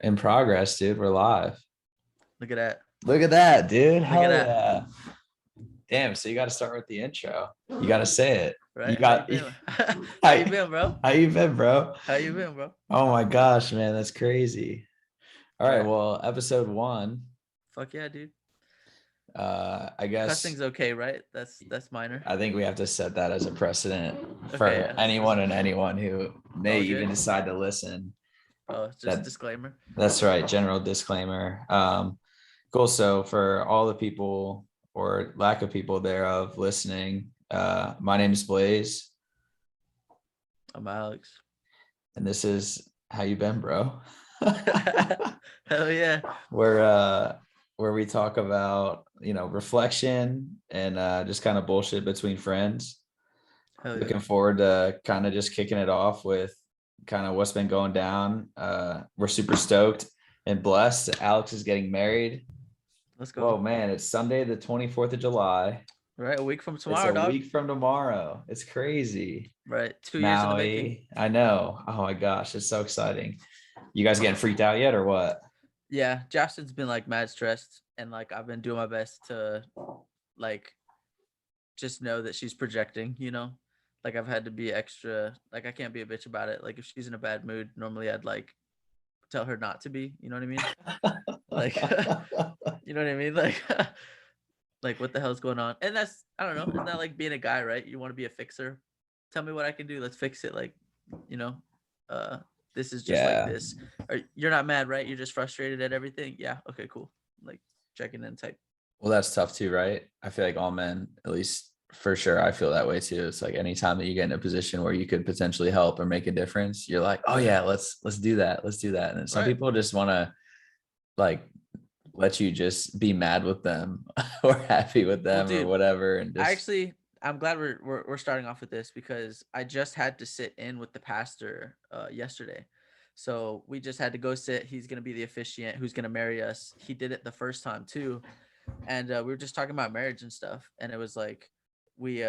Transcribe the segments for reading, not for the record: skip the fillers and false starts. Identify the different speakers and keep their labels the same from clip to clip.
Speaker 1: In progress, dude. We're live.
Speaker 2: Look at that.
Speaker 1: Look at that, dude.
Speaker 2: Look at
Speaker 1: Hell
Speaker 2: that.
Speaker 1: yeah. Damn. So you got to start with the intro. You got to say it. You
Speaker 2: Right? How you
Speaker 1: got.
Speaker 2: been? How you
Speaker 1: Hi.
Speaker 2: been, bro?
Speaker 1: How you been, bro?
Speaker 2: How you been, bro?
Speaker 1: Oh my gosh, man. That's crazy. All right.
Speaker 2: Right.
Speaker 1: Well, episode one.
Speaker 2: Fuck yeah, dude.
Speaker 1: I guess
Speaker 2: Cussing's okay, right? That's minor.
Speaker 1: I think we have to set that as a precedent
Speaker 2: Okay,
Speaker 1: for
Speaker 2: yeah.
Speaker 1: anyone and anyone who may
Speaker 2: All
Speaker 1: even
Speaker 2: good.
Speaker 1: decide to listen.
Speaker 2: Oh, just
Speaker 1: That
Speaker 2: disclaimer.
Speaker 1: that's right. General disclaimer. Cool. So for all the people or lack of people thereof listening, my name is Blaise,
Speaker 2: I'm Alex.
Speaker 1: and this is How You Been, Bro?
Speaker 2: Hell yeah.
Speaker 1: Where we talk about reflection and just kind of bullshit between friends.
Speaker 2: Hell yeah.
Speaker 1: Looking forward to kind of just kicking it off with kind of what's been going down. We're super stoked and blessed. Alex is getting married.
Speaker 2: Let's
Speaker 1: Whoa,
Speaker 2: go.
Speaker 1: man, it's Sunday, the 24th of July.
Speaker 2: Right, a week from
Speaker 1: It's
Speaker 2: tomorrow,
Speaker 1: a
Speaker 2: dog.
Speaker 1: week from tomorrow. It's crazy.
Speaker 2: Right. 2 years in the making.
Speaker 1: Maui. I know. Oh my gosh, it's so exciting. You guys getting freaked out yet or what?
Speaker 2: Yeah, Justin's been like mad stressed, and like I've been doing my best to like just know that she's projecting. Like I've had to be extra, like I can't be a bitch about it. Like if she's in a bad mood, normally I'd like tell her not to be, you know what I mean? Like you know what I mean? Like like what the hell's going on? And that's, I don't know, isn't that like being a guy, right? You want to be a fixer. Tell me what I can do. Let's fix it. Like, you know, uh this is just like
Speaker 1: Yeah.
Speaker 2: this. Or you're not mad, right? You're just frustrated at everything. Yeah, okay, cool. Like checking in type.
Speaker 1: Well, that's tough too, right? I feel like all men, at least for sure, I feel that way too. It's like anytime that you get in a position where you could potentially help or make a difference, you're like, oh yeah, let's do that. Let's do that. And then some
Speaker 2: Right.
Speaker 1: people just want to like let you just be mad with them or happy with
Speaker 2: Well,
Speaker 1: them or
Speaker 2: dude,
Speaker 1: whatever. And
Speaker 2: I
Speaker 1: just
Speaker 2: actually, I'm glad we're starting off with this because I just had to sit in with the pastor yesterday. So we just had to go sit. He's gonna be the officiant who's gonna marry us. He did it the first time too, and we were just talking about marriage and stuff. And it was like we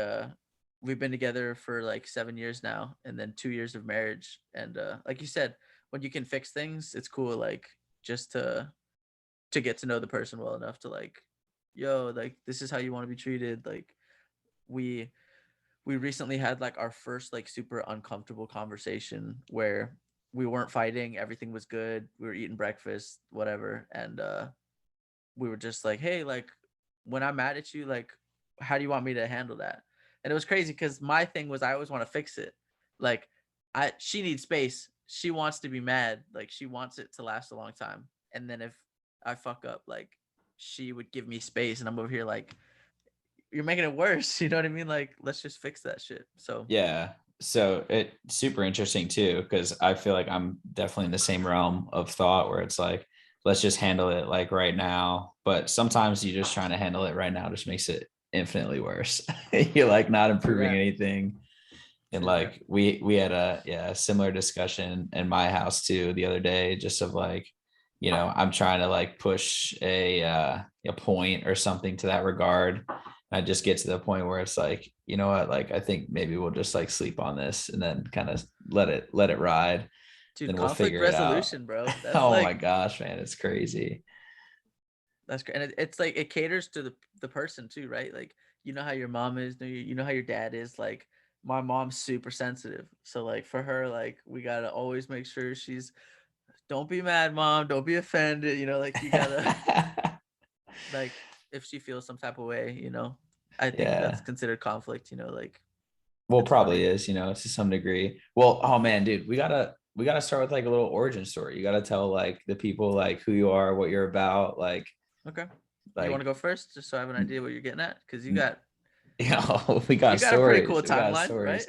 Speaker 2: we've been together for like 7 years now, and then 2 years of marriage. And like you said, when you can fix things, it's cool. Like just to get to know the person well enough to like, yo, like this is how you want to be treated. Like we we recently had like our first like super uncomfortable conversation where we weren't fighting, everything was good, we were eating breakfast, whatever, and we were just like, hey, like when I'm mad at you, like how do you want me to handle that? And it was crazy because my thing was I always want to fix it. Like she needs space, she wants to be mad, like she wants it to last a long time, and then if I fuck up, like she would give me space, and I'm over here like, you're making it worse. You know what I mean? Like, let's just fix that shit. So,
Speaker 1: yeah. So it super interesting too, because I feel like I'm definitely in the same realm of thought where it's like, let's just handle it like right now. But sometimes you just trying to handle it right now just makes it infinitely worse. You're like not
Speaker 2: true
Speaker 1: improving
Speaker 2: that.
Speaker 1: anything. And
Speaker 2: True that.
Speaker 1: like we had a similar discussion in my house too the other day, just of like, I'm trying to like push a point or something to that regard. I just get to the point where it's like, you know what, like I think maybe we'll just like sleep on this and then kind of let it ride.
Speaker 2: Dude,
Speaker 1: Then we'll
Speaker 2: conflict
Speaker 1: figure it out.
Speaker 2: resolution, bro. That's
Speaker 1: Oh my
Speaker 2: like,
Speaker 1: gosh, man, it's crazy.
Speaker 2: that's great. And it's like, it caters to the person too, right? Like, you know how your mom is, you know how your dad is. Like, my mom's super sensitive. So, like, for her, like, we got to always make sure she's, don't be mad, mom. Don't be offended. Like, you got to, like, if she feels some type of way, I think that's
Speaker 1: Yeah.
Speaker 2: considered conflict, like,
Speaker 1: Well,
Speaker 2: it's fine.
Speaker 1: probably is, to some degree. Well, oh man, dude, we gotta start with like a little origin story. You gotta tell like the people like who you are, what you're about,
Speaker 2: Okay. You want to
Speaker 1: like
Speaker 2: go first, just so I have an idea what you're getting at? Because you
Speaker 1: n-
Speaker 2: got
Speaker 1: we
Speaker 2: you
Speaker 1: got
Speaker 2: got a pretty cool
Speaker 1: stories. We got
Speaker 2: timeline,
Speaker 1: stories.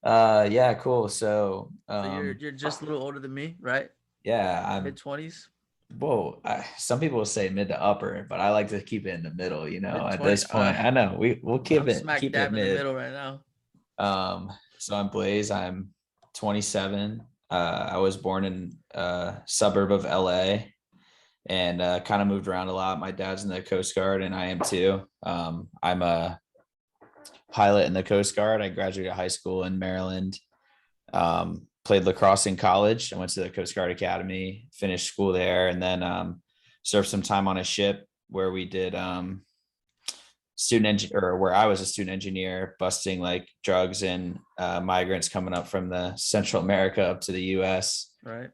Speaker 2: right?
Speaker 1: Yeah, cool. So
Speaker 2: So you're just a little older than me, right?
Speaker 1: yeah,
Speaker 2: Mid
Speaker 1: I'm
Speaker 2: 20s,
Speaker 1: some people say mid to upper, but I like to keep it in the middle,
Speaker 2: mid
Speaker 1: at
Speaker 2: 20.
Speaker 1: this point. I know we'll keep
Speaker 2: I'm
Speaker 1: it
Speaker 2: smack
Speaker 1: keep it
Speaker 2: dab in the
Speaker 1: mid.
Speaker 2: middle right now.
Speaker 1: So I'm Blaise. I'm 27. I was born in a suburb of LA and kind of moved around a lot. My dad's in the Coast Guard and I am too. I'm a pilot in the Coast Guard. I graduated high school in Maryland. played lacrosse in college. I went to the Coast Guard Academy, finished school there, and then served some time on a ship where we did or where I was a student engineer, busting like drugs and migrants coming up from the Central America up to the U.S.
Speaker 2: Right.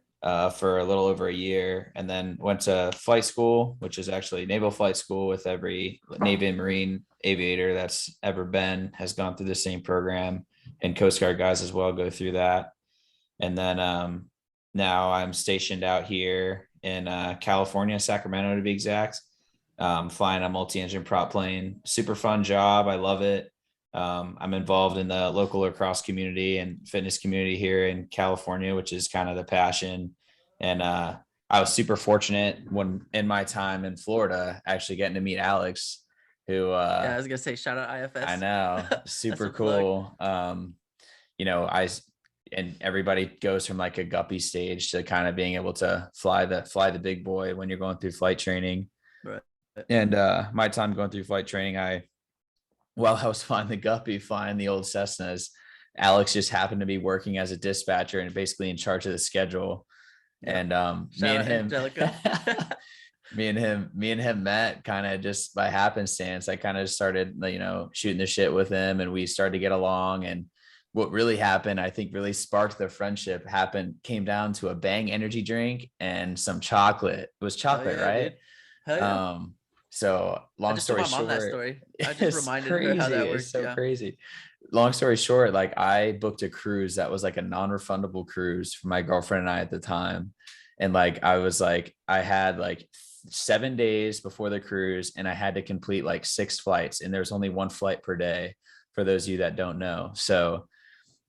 Speaker 1: For a little over a year, and then went to flight school, which is actually naval flight school, with every Navy and Marine aviator that's ever been has gone through the same program, and Coast Guard guys as well go through that. And then now I'm stationed out here in California, Sacramento to be exact, flying a multi-engine prop plane. Super fun job. I love it. I'm involved in the local lacrosse community and fitness community here in California, which is kind of the passion. And I was super fortunate when in my time in Florida, actually getting to meet Alex, who
Speaker 2: Yeah, I was gonna say shout out IFS.
Speaker 1: I know, super cool. And everybody goes from like a guppy stage to kind of being able to fly the big boy when you're going through flight training.
Speaker 2: Right.
Speaker 1: And my time going through flight training, while I was flying the guppy, flying the old Cessnas, Alex just happened to be working as a dispatcher and basically in charge of the schedule. Yep. And me and him met kind of just by happenstance. I kind of started, shooting the shit with him, and we started to get along. And what really happened, I think really sparked the friendship, came down to a Bang energy drink and some chocolate. It was chocolate, right? Dude.
Speaker 2: Hell yeah.
Speaker 1: So long story short,
Speaker 2: that story. I just reminded her how that works.
Speaker 1: It's so crazy. Long story short, like I booked a cruise that was like a non-refundable cruise for my girlfriend and I at the time. And like, I had like 7 days before the cruise, and I had to complete like 6 flights, and there's only 1 flight per day for those of you that don't know. So,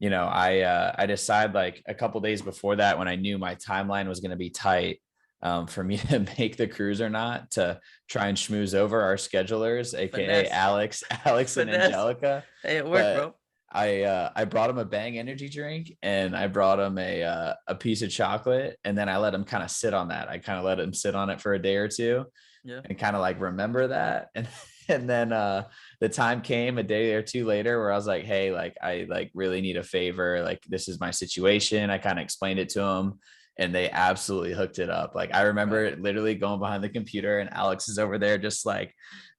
Speaker 1: I decided like a couple days before that, when I knew my timeline was going to be tight, for me to make the cruise or not, to try and schmooze over our schedulers, aka Alex and Angelica.
Speaker 2: Hey, it worked, bro.
Speaker 1: I brought him a Bang energy drink, and I brought him a piece of chocolate, and then I let him kind of sit on that. I kind of let him sit on it for a day or two, and kind of like remember that. And then the time came a day or two later where I was like, hey, like I like really need a favor. Like, this is my situation. I kind of explained it to him, and they absolutely hooked it up. Like I remember literally going behind the computer, and Alex is over there just like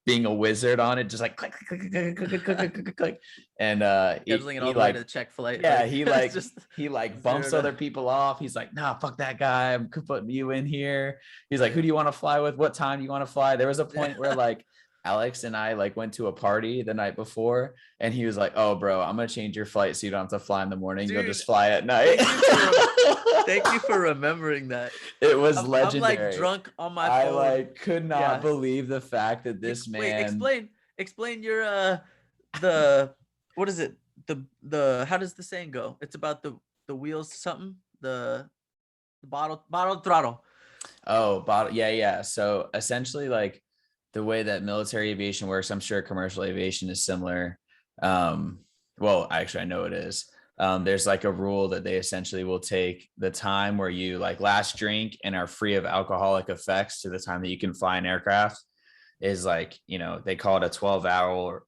Speaker 1: being a wizard on it, just like click, click, click, click, click, click, click, click, click. And
Speaker 2: scheduling it all the way to the check flight.
Speaker 1: Yeah, he bumps other people off. He's like, nah, fuck that guy. I'm putting you in here. He's like, who do you want to fly with? What time do you want to fly? There was a point where like Alex and I like went to a party the night before, and he was like, oh bro, I'm gonna change your flight so you don't have to fly in the morning. Dude, you'll just fly at night.
Speaker 2: Thank you for remembering that.
Speaker 1: It was legendary.
Speaker 2: I'm like drunk on my phone.
Speaker 1: I like could not believe the fact that this man.
Speaker 2: Wait, explain your what is it? The how does the saying go? It's about the wheels something, the bottle throttle.
Speaker 1: Oh, bottle. Yeah. So essentially, like the way that military aviation works, I'm sure commercial aviation is similar. Well, actually, I know it is. There's like a rule that they essentially will take the time where you like last drink and are free of alcoholic effects to the time that you can fly an aircraft is like, they call it a 12-hour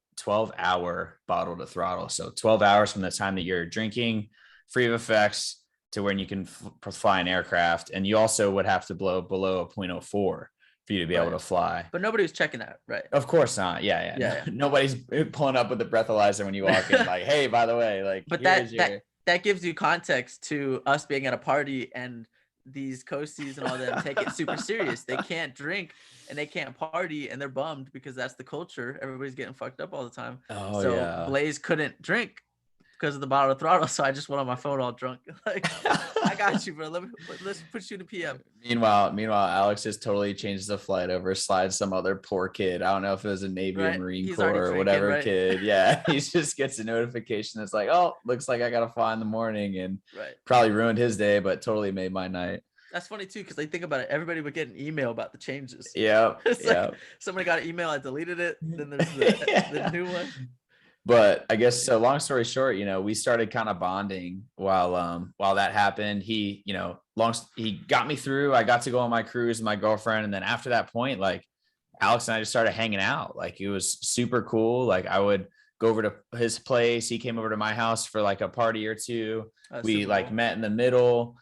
Speaker 1: bottle to throttle. So 12 hours from the time that you're drinking, free of effects, to when you can fly an aircraft. And you also would have to blow below a 0.04 for you to be able to fly.
Speaker 2: But nobody was checking that, right?
Speaker 1: Of course not. Yeah. Nobody's pulling up with the breathalyzer when you walk in, like, hey, by the way, like,
Speaker 2: but that gives you context to us being at a party, and these coasties and all them take it super serious. They can't drink and they can't party, and they're bummed because that's the culture. Everybody's getting fucked up all the time. Blaise couldn't drink because of the bottle of throttle, so I just went on my phone all drunk. Like, I got you, bro. Let's put you to PM.
Speaker 1: Meanwhile, Alex just totally changes the flight over, slides some other poor kid. I don't know if it was a Navy or Marine Corps or whatever kid. Yeah, he just gets a notification that's like, oh, looks like I gotta fly in the morning, and probably ruined his day, but totally made my night.
Speaker 2: That's funny too, because think about it. Everybody would get an email about the changes.
Speaker 1: Yeah,
Speaker 2: like, somebody got an email, I deleted it. Then there's the new one.
Speaker 1: But I guess, so long story short, we started kind of bonding while that happened. He got me through. I got to go on my cruise with my girlfriend. And then after that point, like Alex and I just started hanging out. Like it was super cool. Like I would go over to his place. He came over to my house for like a party or two. We
Speaker 2: Super
Speaker 1: like
Speaker 2: cool.
Speaker 1: met in the middle.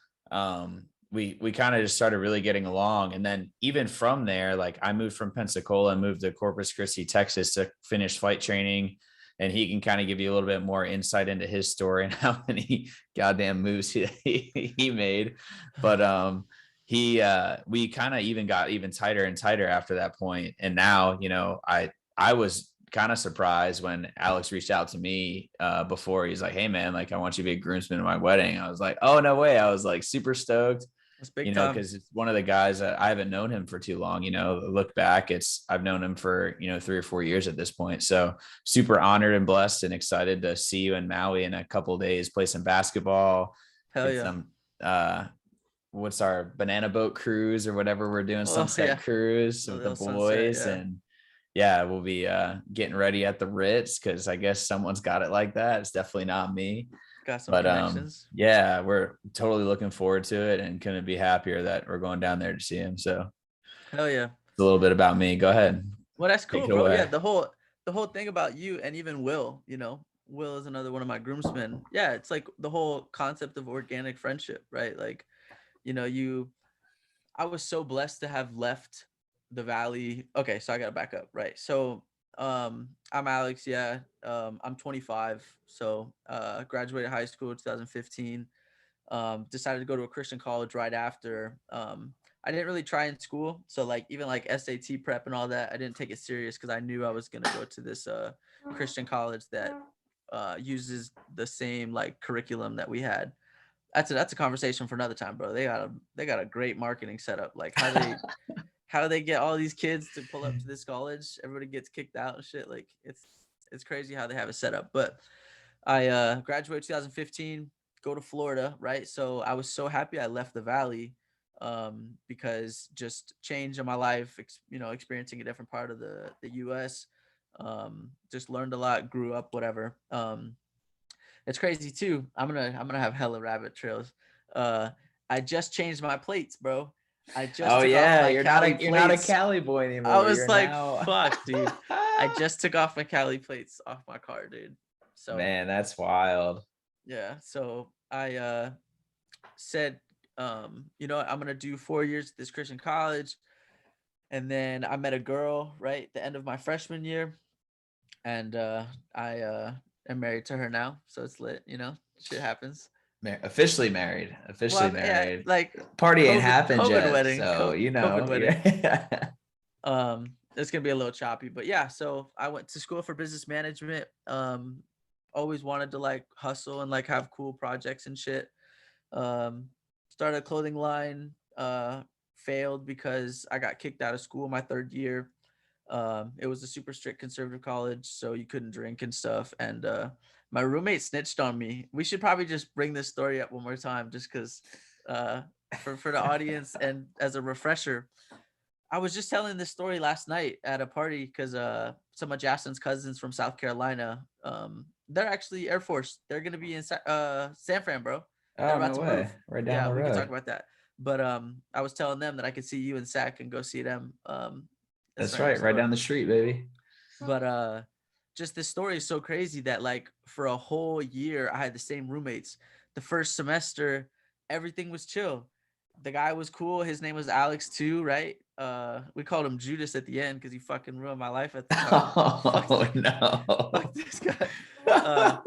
Speaker 1: We kind of just started really getting along. And then even from there, like I moved from Pensacola and moved to Corpus Christi, Texas to finish flight training. And he can kind of give you a little bit more insight into his story and how many goddamn moves he made. But he we kind of even got even tighter and tighter after that point. And now, you know, I was kind of surprised when Alex reached out to me before. He's like, hey man, like I want you to be a groomsman at my wedding. I was like, oh no way. I was like super stoked,
Speaker 2: That's
Speaker 1: you
Speaker 2: big
Speaker 1: know,
Speaker 2: time.
Speaker 1: because it's one of the guys that I haven't known him for too long. You know, look back, I've known him for, you know, 3 or 4 years at this point. So super honored and blessed and excited to see you in Maui in a couple of days, play some basketball,
Speaker 2: Hell
Speaker 1: get
Speaker 2: yeah.
Speaker 1: some what's our banana boat cruise or whatever we're doing,
Speaker 2: Oh
Speaker 1: sunset
Speaker 2: yeah.
Speaker 1: cruise
Speaker 2: The
Speaker 1: with the
Speaker 2: little sunset.
Speaker 1: boys.
Speaker 2: Yeah.
Speaker 1: And yeah, we'll be getting ready at the Ritz because I guess someone's got it like that. It's definitely not me.
Speaker 2: Got some
Speaker 1: But
Speaker 2: connections.
Speaker 1: yeah, we're totally looking forward to it and couldn't be happier that we're going down there to see him. So
Speaker 2: Hell yeah.
Speaker 1: it's a little bit about me. Go ahead.
Speaker 2: Well, that's
Speaker 1: Take
Speaker 2: cool,
Speaker 1: it
Speaker 2: bro. Yeah,
Speaker 1: away.
Speaker 2: the whole thing about you and even Will, Will is another one of my groomsmen. Yeah, it's like the whole concept of organic friendship, right? Like, you I was so blessed to have left the valley. Okay, so I gotta back up, right? So I'm Alex, yeah. I'm 25. So graduated high school in 2015. Decided to go to a Christian college right after. I didn't really try in school, so like even like SAT prep and all that, I didn't take it serious because I knew I was gonna go to this Christian college that uses the same like curriculum that we had. That's a conversation for another time, bro. They got a great marketing setup, like how they get all these kids to pull up to this college. Everybody gets kicked out and shit. Like it's crazy how they have it set up. But I graduated 2015, go to Florida, right? So I was so happy I left the valley because just change in my life, experiencing a different part of the US. Just learned a lot, grew up, whatever. It's crazy too. I'm gonna have hella rabbit trails. Uh, I just changed my plates, bro. I just
Speaker 1: Oh
Speaker 2: took off
Speaker 1: yeah,
Speaker 2: my
Speaker 1: you're not
Speaker 2: Cali
Speaker 1: a
Speaker 2: plates.
Speaker 1: Cali boy
Speaker 2: I
Speaker 1: anymore.
Speaker 2: was
Speaker 1: You're
Speaker 2: like,
Speaker 1: now
Speaker 2: fuck, dude. I just took off my Cali plates off my car, dude. So
Speaker 1: man, that's wild.
Speaker 2: yeah, so I said, I'm gonna do 4 years at this Christian college, and then I met a girl right at the end of my freshman year, and I am married to her now, so it's lit. Shit happens.
Speaker 1: Officially married.
Speaker 2: Well,
Speaker 1: Officially
Speaker 2: yeah,
Speaker 1: married.
Speaker 2: like
Speaker 1: Party ain't
Speaker 2: COVID,
Speaker 1: happened
Speaker 2: COVID
Speaker 1: yet,
Speaker 2: wedding,
Speaker 1: so you
Speaker 2: COVID
Speaker 1: know.
Speaker 2: wedding.
Speaker 1: Yeah.
Speaker 2: It's gonna be a little choppy, but yeah. So I went to school for business management. Always wanted to like hustle and like have cool projects and shit. Um, Started a clothing line. Failed because I got kicked out of school my third year. It was a super strict conservative college, so you couldn't drink and stuff. And my roommate snitched on me. We should probably just bring this story up one more time, just because for the audience and as a refresher. I was just telling this story last night at a party because some of Jackson's cousins from South Carolina, they're actually Air Force. They're gonna be in San Fran, bro. They're
Speaker 1: Oh
Speaker 2: about
Speaker 1: no
Speaker 2: to
Speaker 1: way.
Speaker 2: move.
Speaker 1: Right down
Speaker 2: Yeah,
Speaker 1: the
Speaker 2: we could talk
Speaker 1: road.
Speaker 2: about that. But I was telling them that I could see you and Sack and go see them.
Speaker 1: That's
Speaker 2: Sorry,
Speaker 1: right. Right
Speaker 2: so
Speaker 1: down the street, baby.
Speaker 2: but just this story is so crazy that like for a whole year I had the same roommates. The first semester, everything was chill. The guy was cool. His name was Alex too, right? We called him Judas at the end because he fucking ruined my life at the time. Fuck,
Speaker 1: Oh
Speaker 2: fuck
Speaker 1: no.
Speaker 2: this guy. Uh,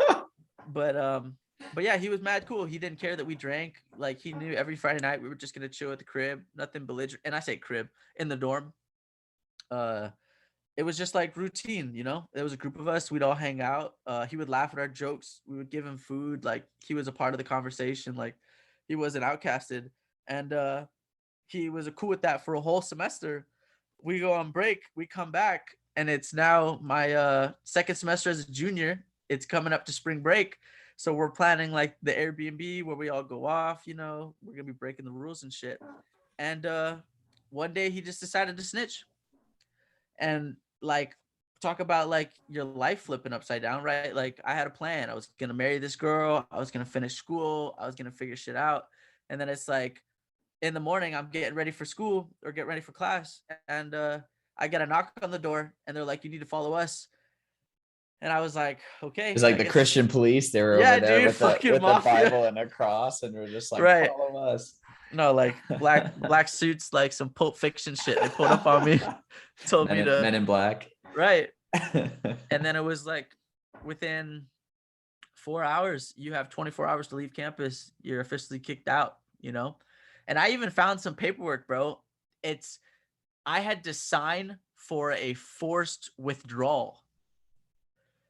Speaker 2: but yeah, he was mad cool. He didn't care that we drank. Like he knew every Friday night we were just gonna chill at the crib, nothing belligerent. And I say crib in the dorm. Uh, it was just like routine, There was a group of us. We'd all hang out. He would laugh at our jokes. We would give him food. Like he was a part of the conversation. Like he wasn't outcasted, and he was cool with that for a whole semester. We go on break. We come back, and it's now my second semester as a junior. It's coming up to spring break, so we're planning like the Airbnb where we all go off. We're gonna be breaking the rules and shit. And one day he just decided to snitch and like talk about like your life flipping upside down, right? Like I had a plan. I was gonna marry this girl. I was gonna finish school. I was gonna figure shit out. And then it's like in the morning, I'm getting ready for school or get ready for class, and I get a knock on the door, and they're like, "You need to follow us." And I was like, okay,
Speaker 1: It's like
Speaker 2: I
Speaker 1: the
Speaker 2: guess.
Speaker 1: Christian police. They were over
Speaker 2: Yeah,
Speaker 1: there
Speaker 2: dude,
Speaker 1: with the
Speaker 2: fucking mafia.
Speaker 1: Bible and a cross, and we're just like,
Speaker 2: Right.
Speaker 1: follow us.
Speaker 2: No, like black suits, like some Pulp Fiction shit. They pulled up on me, told me to
Speaker 1: Men in Black.
Speaker 2: right. And then it was like within 4 hours, you have 24 hours to leave campus. You're officially kicked out, you know? And I even found some paperwork, bro. It's I had to sign for a forced withdrawal.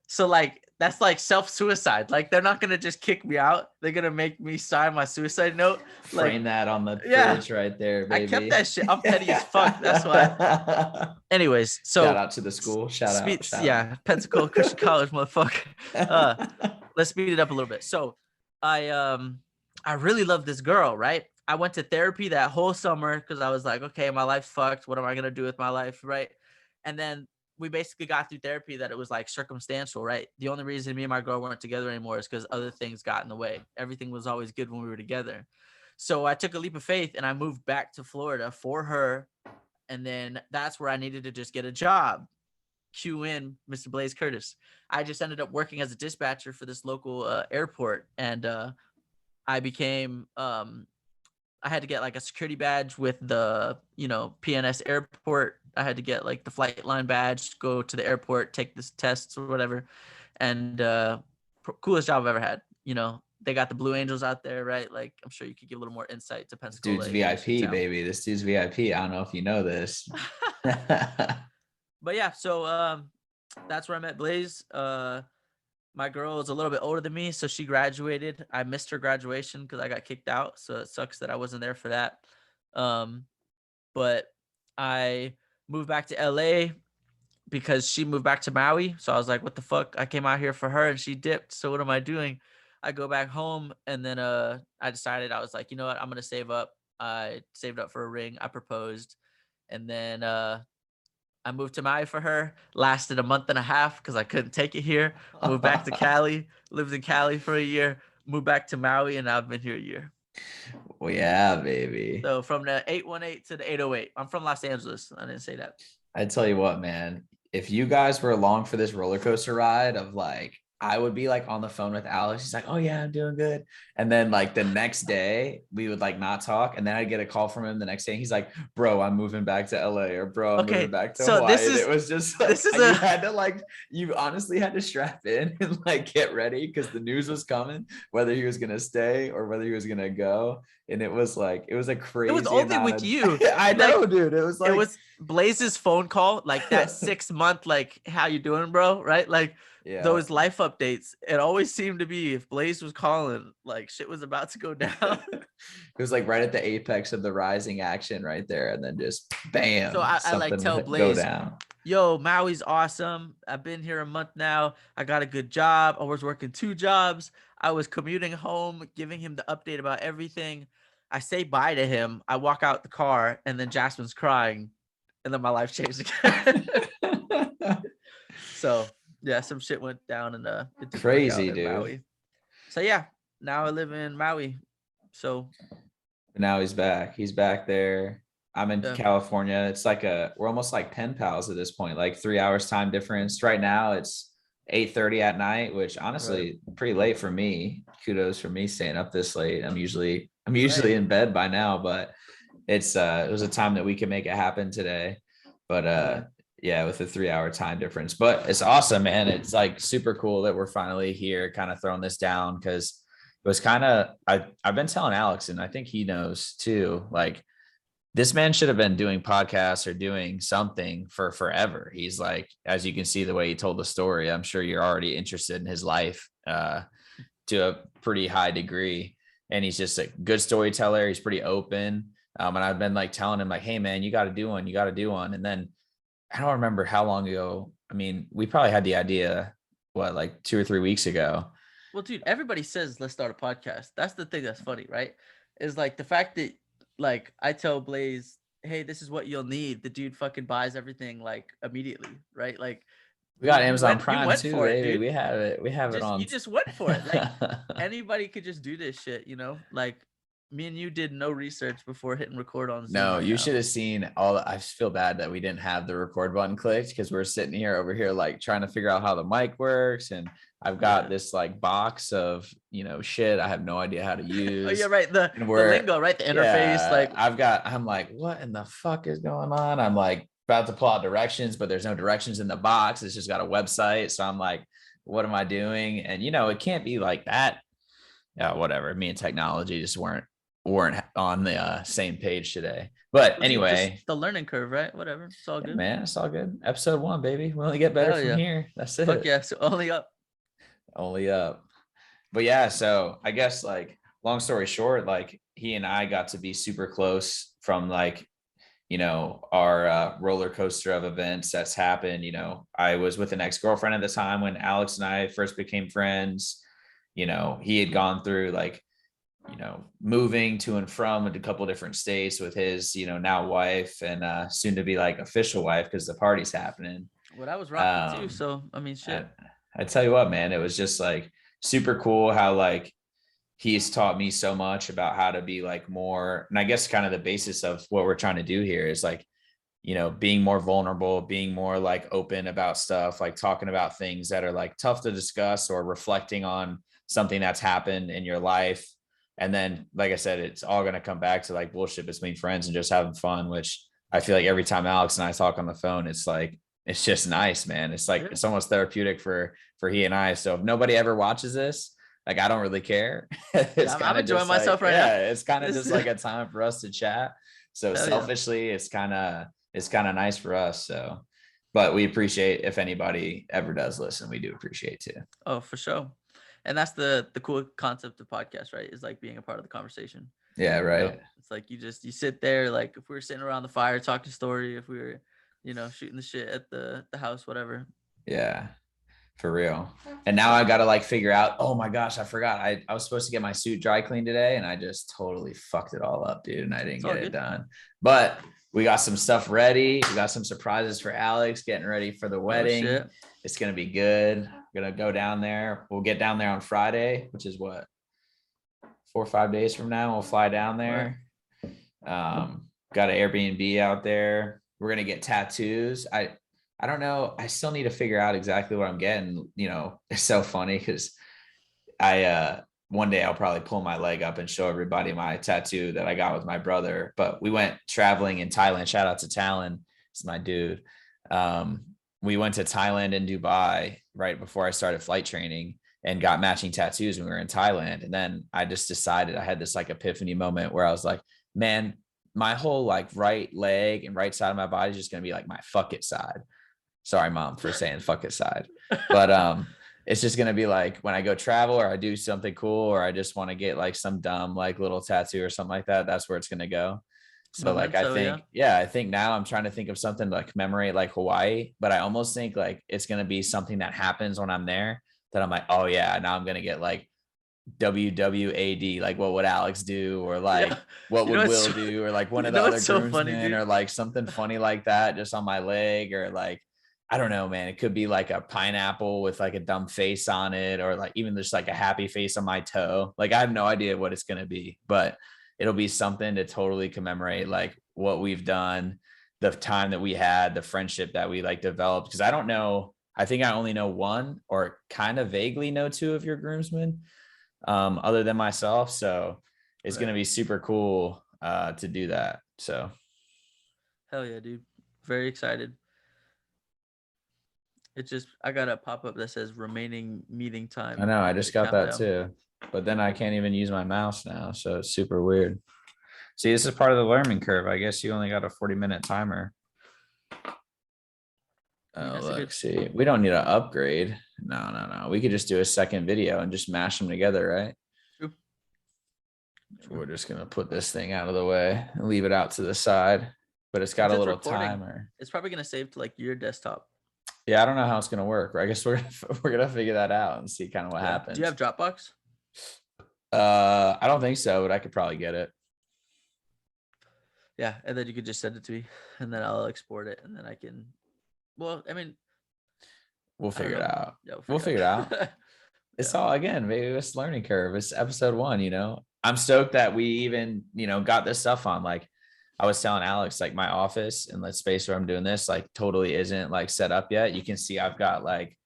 Speaker 2: So like that's like self-suicide. Like they're not gonna just kick me out. They're gonna make me sign my suicide note. Like,
Speaker 1: Frame that on the
Speaker 2: yeah,
Speaker 1: fridge right there,
Speaker 2: I kept
Speaker 1: baby.
Speaker 2: that shit. I'm petty as fuck. That's why. Anyways,
Speaker 1: Shout
Speaker 2: so
Speaker 1: out to the school. Shout out. Shout
Speaker 2: yeah, Pensacola Christian College, motherfucker. Uh,
Speaker 1: out.
Speaker 2: let's speed it up a little bit. So I really love this girl, right? I went to therapy that whole summer because I was like, okay, my life's fucked. What am I gonna do with my life, right? And then we basically got through therapy that it was like circumstantial, right? The only reason me and my girl weren't together anymore is because other things got in the way. Everything was always good when we were together. So I took a leap of faith and I moved back to Florida for her. And then that's where I needed to just get a job. Cue in Mr. Blaise Curtis. I just ended up working as a dispatcher for this local airport. And I became I had to get like a security badge with the, PNS airport. I had to get like the flight line badge, go to the airport, take this tests or whatever. And coolest job I've ever had. They got the Blue Angels out there, right? Like I'm sure you could give a little more insight to
Speaker 1: This dude's
Speaker 2: Pensacola Aviation
Speaker 1: VIP,
Speaker 2: Town.
Speaker 1: baby. This dude's VIP. I don't know if you know this.
Speaker 2: But yeah, so that's where I met Blaise. My girl is a little bit older than me, so she graduated. I missed her graduation because I got kicked out, so it sucks that I wasn't there for that. Um, but I moved back to LA because she moved back to Maui. So I was like, what the fuck? I came out here for her and she dipped. So what am I doing? I go back home and then I decided I was like, you know what? I'm gonna save up. I saved up for a ring. I proposed. And then I moved to Maui for her. Lasted a month and a half because I couldn't take it here. Moved back to Cali. Lived in Cali for a year. Moved back to Maui, and I've been here a year.
Speaker 1: Well, yeah, baby.
Speaker 2: So from the 818 to the 808. I'm from Los Angeles. I didn't say that.
Speaker 1: I tell you what, man, if you guys were along for this roller coaster ride of like, I would be like on the phone with Alex. He's like, oh yeah, I'm doing good. And then like the next day we would like not talk. And then I'd get a call from him the next day. And he's like, bro, I'm moving back to LA, or bro, I'm moving
Speaker 2: Okay,
Speaker 1: back to
Speaker 2: so
Speaker 1: Hawaii. And it was just like,
Speaker 2: this is
Speaker 1: you
Speaker 2: a
Speaker 1: had to like, you honestly had to strap in and like get ready because the news was coming, whether he was going to stay or whether he was going to go. And it was like, it was a
Speaker 2: it was
Speaker 1: crazy
Speaker 2: only
Speaker 1: amount
Speaker 2: with
Speaker 1: of,
Speaker 2: you.
Speaker 1: I know, dude. It was like,
Speaker 2: It was Blaise's phone call, like that 6 month, like, how you doing, bro? Right? Like
Speaker 1: yeah.
Speaker 2: those life updates. It always seemed to be if Blaise was calling, like shit was about to go down.
Speaker 1: It was like right at the apex of the rising action right there. And then just
Speaker 2: So
Speaker 1: bam,
Speaker 2: I like
Speaker 1: something
Speaker 2: tell
Speaker 1: would go
Speaker 2: Blaise,
Speaker 1: down.
Speaker 2: yo, Maui's awesome. I've been here a month now. I got a good job. I was working 2 jobs. I was commuting home, giving him the update about everything. I say bye to him. I walk out the car, and then Jasmine's crying, and then my life changed again. So yeah, some shit went down, and it didn't work out
Speaker 1: Crazy,
Speaker 2: in
Speaker 1: dude.
Speaker 2: Maui. So yeah, now I live in Maui. So
Speaker 1: Now he's back. He's back there. I'm in
Speaker 2: yeah,
Speaker 1: California. It's like we're almost like pen pals at this point, like 3 hours time difference. Right now it's 8:30 at night, which
Speaker 2: right,
Speaker 1: honestly pretty late for me. Kudos for me staying up this late. I'm
Speaker 2: right.
Speaker 1: usually in bed by now, but it was a time that we could make it happen today. But
Speaker 2: Yeah.
Speaker 1: yeah, with a 3 hour time difference. But it's awesome, man. It's like super cool that we're finally here, kind of throwing this down, because it was kind of I've been telling Alex, and I think he knows too, like this man should have been doing podcasts or doing something for forever. He's like, as you can see the way he told the story, I'm sure you're already interested in his life to a pretty high degree. And he's just a good storyteller. He's pretty open. And I've been like telling him like, hey man, you got to do one. You got to do one. And then I don't remember how long ago. I mean, we probably had the idea, what, like 2 or 3 weeks ago.
Speaker 2: Well, dude, everybody says let's start a podcast. That's the thing that's funny, right? Is like the fact that like I tell Blaise, hey, this is what you'll need. The dude fucking buys everything like immediately, right? Like
Speaker 1: We got
Speaker 2: you
Speaker 1: Amazon
Speaker 2: went
Speaker 1: Prime too,
Speaker 2: for it,
Speaker 1: baby.
Speaker 2: dude.
Speaker 1: We have it. We have it
Speaker 2: You
Speaker 1: on.
Speaker 2: just went for it. Like anybody could just do this shit, you know? Like me and you did no research before hitting record on Zoom
Speaker 1: No,
Speaker 2: right
Speaker 1: you
Speaker 2: now.
Speaker 1: should have seen all. I just feel bad that we didn't have the record button clicked because we're sitting here over here like trying to figure out how the mic works, and I've got
Speaker 2: Yeah.
Speaker 1: this like box of shit I have no idea how to
Speaker 2: Oh yeah,
Speaker 1: use,
Speaker 2: right.
Speaker 1: and
Speaker 2: The
Speaker 1: we're
Speaker 2: lingo, right? The interface,
Speaker 1: yeah.
Speaker 2: like
Speaker 1: I'm like, what in the fuck is going on? I'm like about to pull out directions, but there's no directions in the box. It's just got a website, so I'm like, what am I doing? And it can't be like that. Yeah, whatever. Me and technology just weren't on the same page today. But
Speaker 2: well, dude, just
Speaker 1: anyway,
Speaker 2: the learning curve, right? Whatever. It's all
Speaker 1: yeah,
Speaker 2: good.
Speaker 1: man, it's all good. Episode 1, baby. We only get better
Speaker 2: Hell
Speaker 1: from
Speaker 2: yeah.
Speaker 1: here. That's
Speaker 2: Fuck
Speaker 1: it.
Speaker 2: yeah. So only up.
Speaker 1: Only up. But yeah, so I guess like long story short, like he and I got to be super close from like our roller coaster of events that's happened. I was with an ex-girlfriend at the time when Alex and I first became friends. He had gone through like moving to and from a couple different states with his now wife and soon to be like official wife because the party's happening.
Speaker 2: What I was rocking too.
Speaker 1: um
Speaker 2: So I mean,
Speaker 1: I,
Speaker 2: shit.
Speaker 1: I tell you what, man, it was just like super cool how like he's taught me so much about how to be like more, and I guess kind of the basis of what we're trying to do here is like being more vulnerable, being more like open about stuff, like talking about things that are like tough to discuss or reflecting on something that's happened in your life. And then, like I said, it's all going to come back to like bullshit between friends and just having fun, which I feel like every time Alex and I talk on the phone, it's like, it's just nice, man. It's like,
Speaker 2: Yeah.
Speaker 1: it's almost therapeutic for he and I. So if nobody ever watches this, like, I don't really care. It's
Speaker 2: Yeah,
Speaker 1: kind
Speaker 2: I'm
Speaker 1: of
Speaker 2: enjoying
Speaker 1: just like,
Speaker 2: myself right now.
Speaker 1: yeah, it's kind of
Speaker 2: This
Speaker 1: just like a time for us to chat. So
Speaker 2: hell yeah.
Speaker 1: selfishly, it's kind of nice for us. So, but we appreciate if anybody ever does listen, we do appreciate too.
Speaker 2: Oh, for sure. And that's the cool concept of podcast, right? Is like being a part of the conversation.
Speaker 1: Yeah, right.
Speaker 2: It's like you sit there, like if we were sitting around the fire talking story, if we were, shooting the shit at the house, whatever.
Speaker 1: Yeah, for real. And now I got to like figure out, oh my gosh, I forgot. I was supposed to get my suit dry cleaned today and I just totally fucked it all up, dude. And I didn't
Speaker 2: It's
Speaker 1: get
Speaker 2: all
Speaker 1: it
Speaker 2: good.
Speaker 1: done. But we got some stuff ready. We got some surprises for Alex, getting ready for the
Speaker 2: Oh
Speaker 1: wedding.
Speaker 2: shit.
Speaker 1: It's going to be good. We're going to go down there. We'll get down there on Friday, which is what, 4 or 5 days from now. We'll fly down there. Got an Airbnb out there. We're gonna get tattoos. I don't know. I still need to figure out exactly what I'm getting. It's so funny because I one day I'll probably pull my leg up and show everybody my tattoo that I got with my brother. But we went traveling in Thailand. Shout out to Talon. It's my dude. Um, we went to Thailand and Dubai right before I started flight training and got matching tattoos when we were in Thailand. And then I just decided, I had this like epiphany moment where I was like, man, my whole like right leg and right side of my body is just going to be like my fuck it side. Sorry, mom, for saying fuck it side. But it's just going to be like when I go travel or I do something cool or I just want to get like some dumb like little tattoo or something like that. That's where it's going to go. So like I
Speaker 2: Memento,
Speaker 1: think, yeah, I think now I'm trying to think of something to like commemorate like Hawaii, but I almost think like it's going to be something that happens when I'm there that I'm like, oh yeah, now I'm going to get like WWAD, like what would Alex do, or like
Speaker 2: yeah.
Speaker 1: what
Speaker 2: You know
Speaker 1: would
Speaker 2: what's
Speaker 1: Will
Speaker 2: so,
Speaker 1: do, or like one
Speaker 2: you
Speaker 1: of the
Speaker 2: know
Speaker 1: other
Speaker 2: what's so funny,
Speaker 1: groomsmen,
Speaker 2: dude?
Speaker 1: or like something funny like that just on my leg, or like I don't know, man. It could be like a pineapple with like a dumb face on it, or like even just like a happy face on my toe. Like I have no idea what it's gonna be, but it'll be something to totally commemorate like what we've done, the time that we had, the friendship that we like developed. Because I don't know, I think I only know one or kind of vaguely know two of your groomsmen other than myself. So it's
Speaker 2: Right.
Speaker 1: going to be super cool to do that. So
Speaker 2: Hell yeah, dude. Very excited. I got a pop-up that says remaining meeting
Speaker 1: I
Speaker 2: time.
Speaker 1: know I
Speaker 2: Hit
Speaker 1: just
Speaker 2: a
Speaker 1: got that
Speaker 2: countdown.
Speaker 1: too, but then I can't even use my mouse now. So it's super weird. See, this is part of the learning curve. I guess you only got a 40-minute timer.
Speaker 2: I mean,
Speaker 1: Oh,
Speaker 2: that's a
Speaker 1: look,
Speaker 2: good.
Speaker 1: see, we don't need to upgrade. No. We could just do a second video and just mash them together, right?
Speaker 2: True.
Speaker 1: We're just going to put this thing out of the way and leave it out to the side, but it's got
Speaker 2: Since
Speaker 1: a
Speaker 2: it's
Speaker 1: little
Speaker 2: recording,
Speaker 1: timer.
Speaker 2: it's probably gonna save to like your desktop.
Speaker 1: Yeah, I don't know how it's going to work. I guess we're gonna figure that out and see kind of what
Speaker 2: Yeah. Do you
Speaker 1: happens.
Speaker 2: have Dropbox?
Speaker 1: I don't think so, but I could probably get it.
Speaker 2: Yeah, and then you could just send it to me, and then I'll export it, and then I can. Well, I mean,
Speaker 1: We'll
Speaker 2: I don't
Speaker 1: figure it
Speaker 2: know.
Speaker 1: out.
Speaker 2: Yeah,
Speaker 1: We'll figure it out. it's all, again, maybe it's learning curve. It's episode 1, I'm stoked that we even, got this stuff on. Like, I was telling Alex, like, my office and the space where I'm doing this, like, totally isn't like set up yet. You can see I've got like,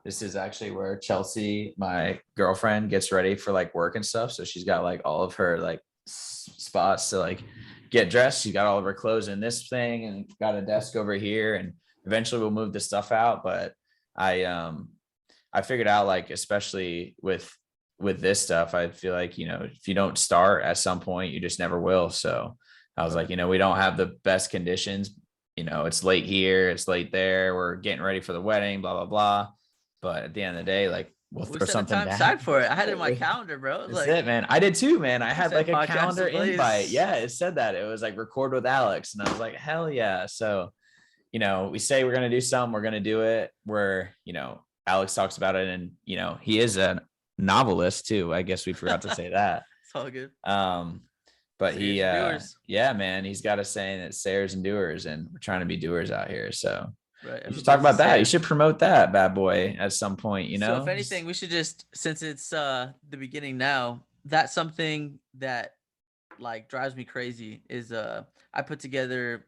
Speaker 1: this is actually where Chelsea, my girlfriend, gets ready for like work and stuff. So she's got like all of her like spots to like get dressed. She's got all of her clothes in this thing and got a desk over here. And eventually we'll move the stuff out. But I figured out, like, especially with this stuff, I feel like, if you don't start at some point, you just never will. So I was like, we don't have the best conditions. It's late here, it's late there. We're getting ready for the wedding, blah, blah, blah. But at the end of the day, like, we'll
Speaker 2: We
Speaker 1: throw
Speaker 2: set a
Speaker 1: something
Speaker 2: time
Speaker 1: down.
Speaker 2: aside for it. I had it in my calendar, bro. It was
Speaker 1: That's
Speaker 2: like,
Speaker 1: it, man. I did too, man. I
Speaker 2: we
Speaker 1: had
Speaker 2: said
Speaker 1: like a
Speaker 2: podcast
Speaker 1: calendar
Speaker 2: with
Speaker 1: invite.
Speaker 2: Blaise.
Speaker 1: Yeah, it said that. It was like record with Alex. And I was like, hell yeah. So, we say we're going to do something, we're going to do it. Alex talks about it, and, he is a novelist too. I guess we forgot to say that.
Speaker 2: It's all good.
Speaker 1: But
Speaker 2: Sayers and doers.
Speaker 1: yeah, man, he's got a saying that sayers and doers, and we're trying to be doers out here. So
Speaker 2: Right.
Speaker 1: you should talk
Speaker 2: Everybody's a
Speaker 1: about that. You
Speaker 2: sayer.
Speaker 1: should promote that bad boy at some point,
Speaker 2: So if anything, we should just, since it's the beginning now, that's something that like drives me crazy is I put together,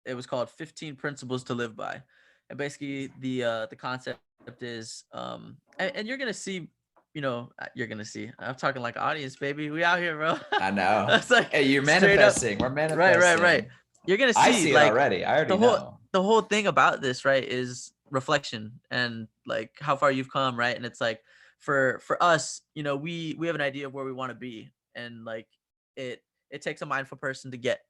Speaker 2: it was called 15 Principles to Live By. And basically the concept is and you're gonna see, you're gonna see. I'm talking like audience, baby. We out here, bro.
Speaker 1: I know.
Speaker 2: It's like,
Speaker 1: Hey, you're
Speaker 2: straight up.
Speaker 1: manifesting. We're manifesting.
Speaker 2: Right. You're gonna see,
Speaker 1: I see it
Speaker 2: like,
Speaker 1: already. I already
Speaker 2: the
Speaker 1: know.
Speaker 2: whole thing about this, right, is reflection and like how far you've come, right? And it's like for us, we have an idea of where we want to be, and like it takes a mindful person to get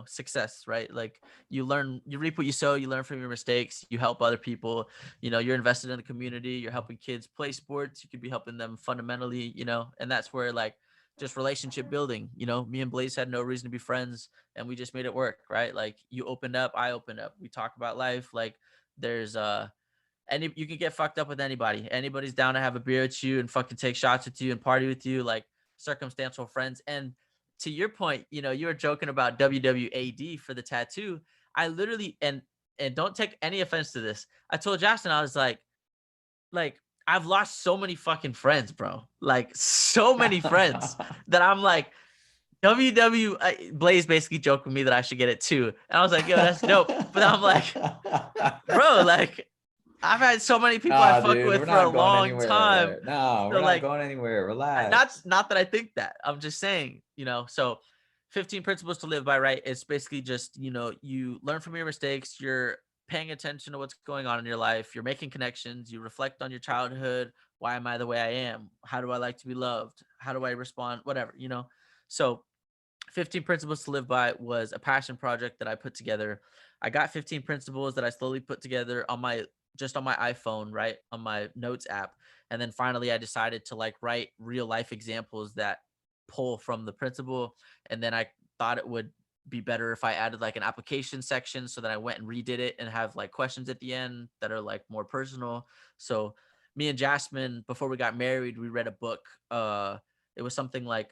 Speaker 2: success, right? Like you reap what you sow, you learn from your mistakes, you help other people, you're invested in the community, you're helping kids play sports, you could be helping them fundamentally, and that's where like just relationship building, me and Blaise had no reason to be friends, and we just made it work, right? Like you opened up, I opened up, we talk about life. Like there's you can get fucked up with anybody. Anybody's down to have a beer with you and fucking take shots with you and party with you, like circumstantial friends. And to your point, you were joking about WWAD for the tattoo. I literally, and don't take any offense to this, I told Justin, I was like I've lost so many fucking friends, bro. Like so many friends that I'm like, Blaise basically joked with me that I should get it too. And I was like, yo, that's dope. But I'm like, bro, like I've had so many people I fuck with for a long time.
Speaker 1: No, we're not going anywhere. Relax.
Speaker 2: Not that I think that. I'm just saying, so 15 principles to live by, right? It's basically just, you learn from your mistakes, you're paying attention to what's going on in your life, you're making connections, you reflect on your childhood. Why am I the way I am? How do I like to be loved? How do I respond? Whatever, So 15 Principles to Live By was a passion project that I put together. I got 15 principles that I slowly put together on my iPhone, right? On my notes app. And then finally I decided to like write real life examples that pull from the principle. And then I thought it would be better if I added like an application section. So then I went and redid it and have like questions at the end that are like more personal. So me and Jasmine, before we got married, we read a book. It was something like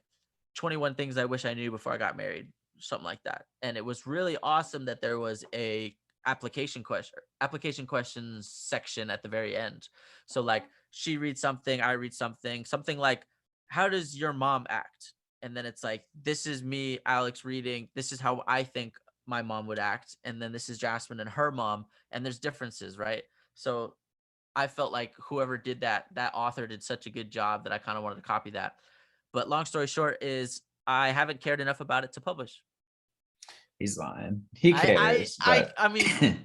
Speaker 2: 21 Things I Wish I Knew Before I Got Married, something like that. And it was really awesome that there was a application questions section at the very end. So like she reads something, I read something like, how does your mom act? And then it's like, this is me, Alex, reading, this is how I think my mom would act. And then this is Jasmine and her mom. And there's differences, right? So I felt like whoever did that author did such a good job that I kind of wanted to copy that. But long story short is I haven't cared enough about it to publish.
Speaker 1: He's lying. He cares.
Speaker 2: I mean,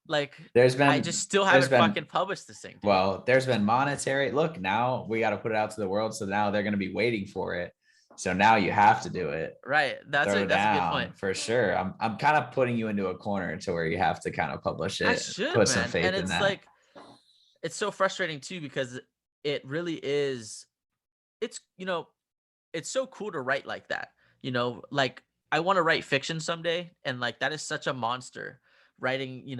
Speaker 2: like I just still haven't fucking published this thing. Dude.
Speaker 1: Well, there's been monetary. Look, now we got to put it out to the world. So now they're going to be waiting for it. So now you have to do it.
Speaker 2: Right. That's a good point.
Speaker 1: For sure. I'm kind of putting you into a corner to where you have to kind of publish it.
Speaker 2: I should,
Speaker 1: put
Speaker 2: man.
Speaker 1: some faith
Speaker 2: and
Speaker 1: in
Speaker 2: it's
Speaker 1: that.
Speaker 2: like, it's so frustrating too, because it really is. It's, it's so cool to write like that. Like I want to write fiction someday. And like, that is such a monster. Writing,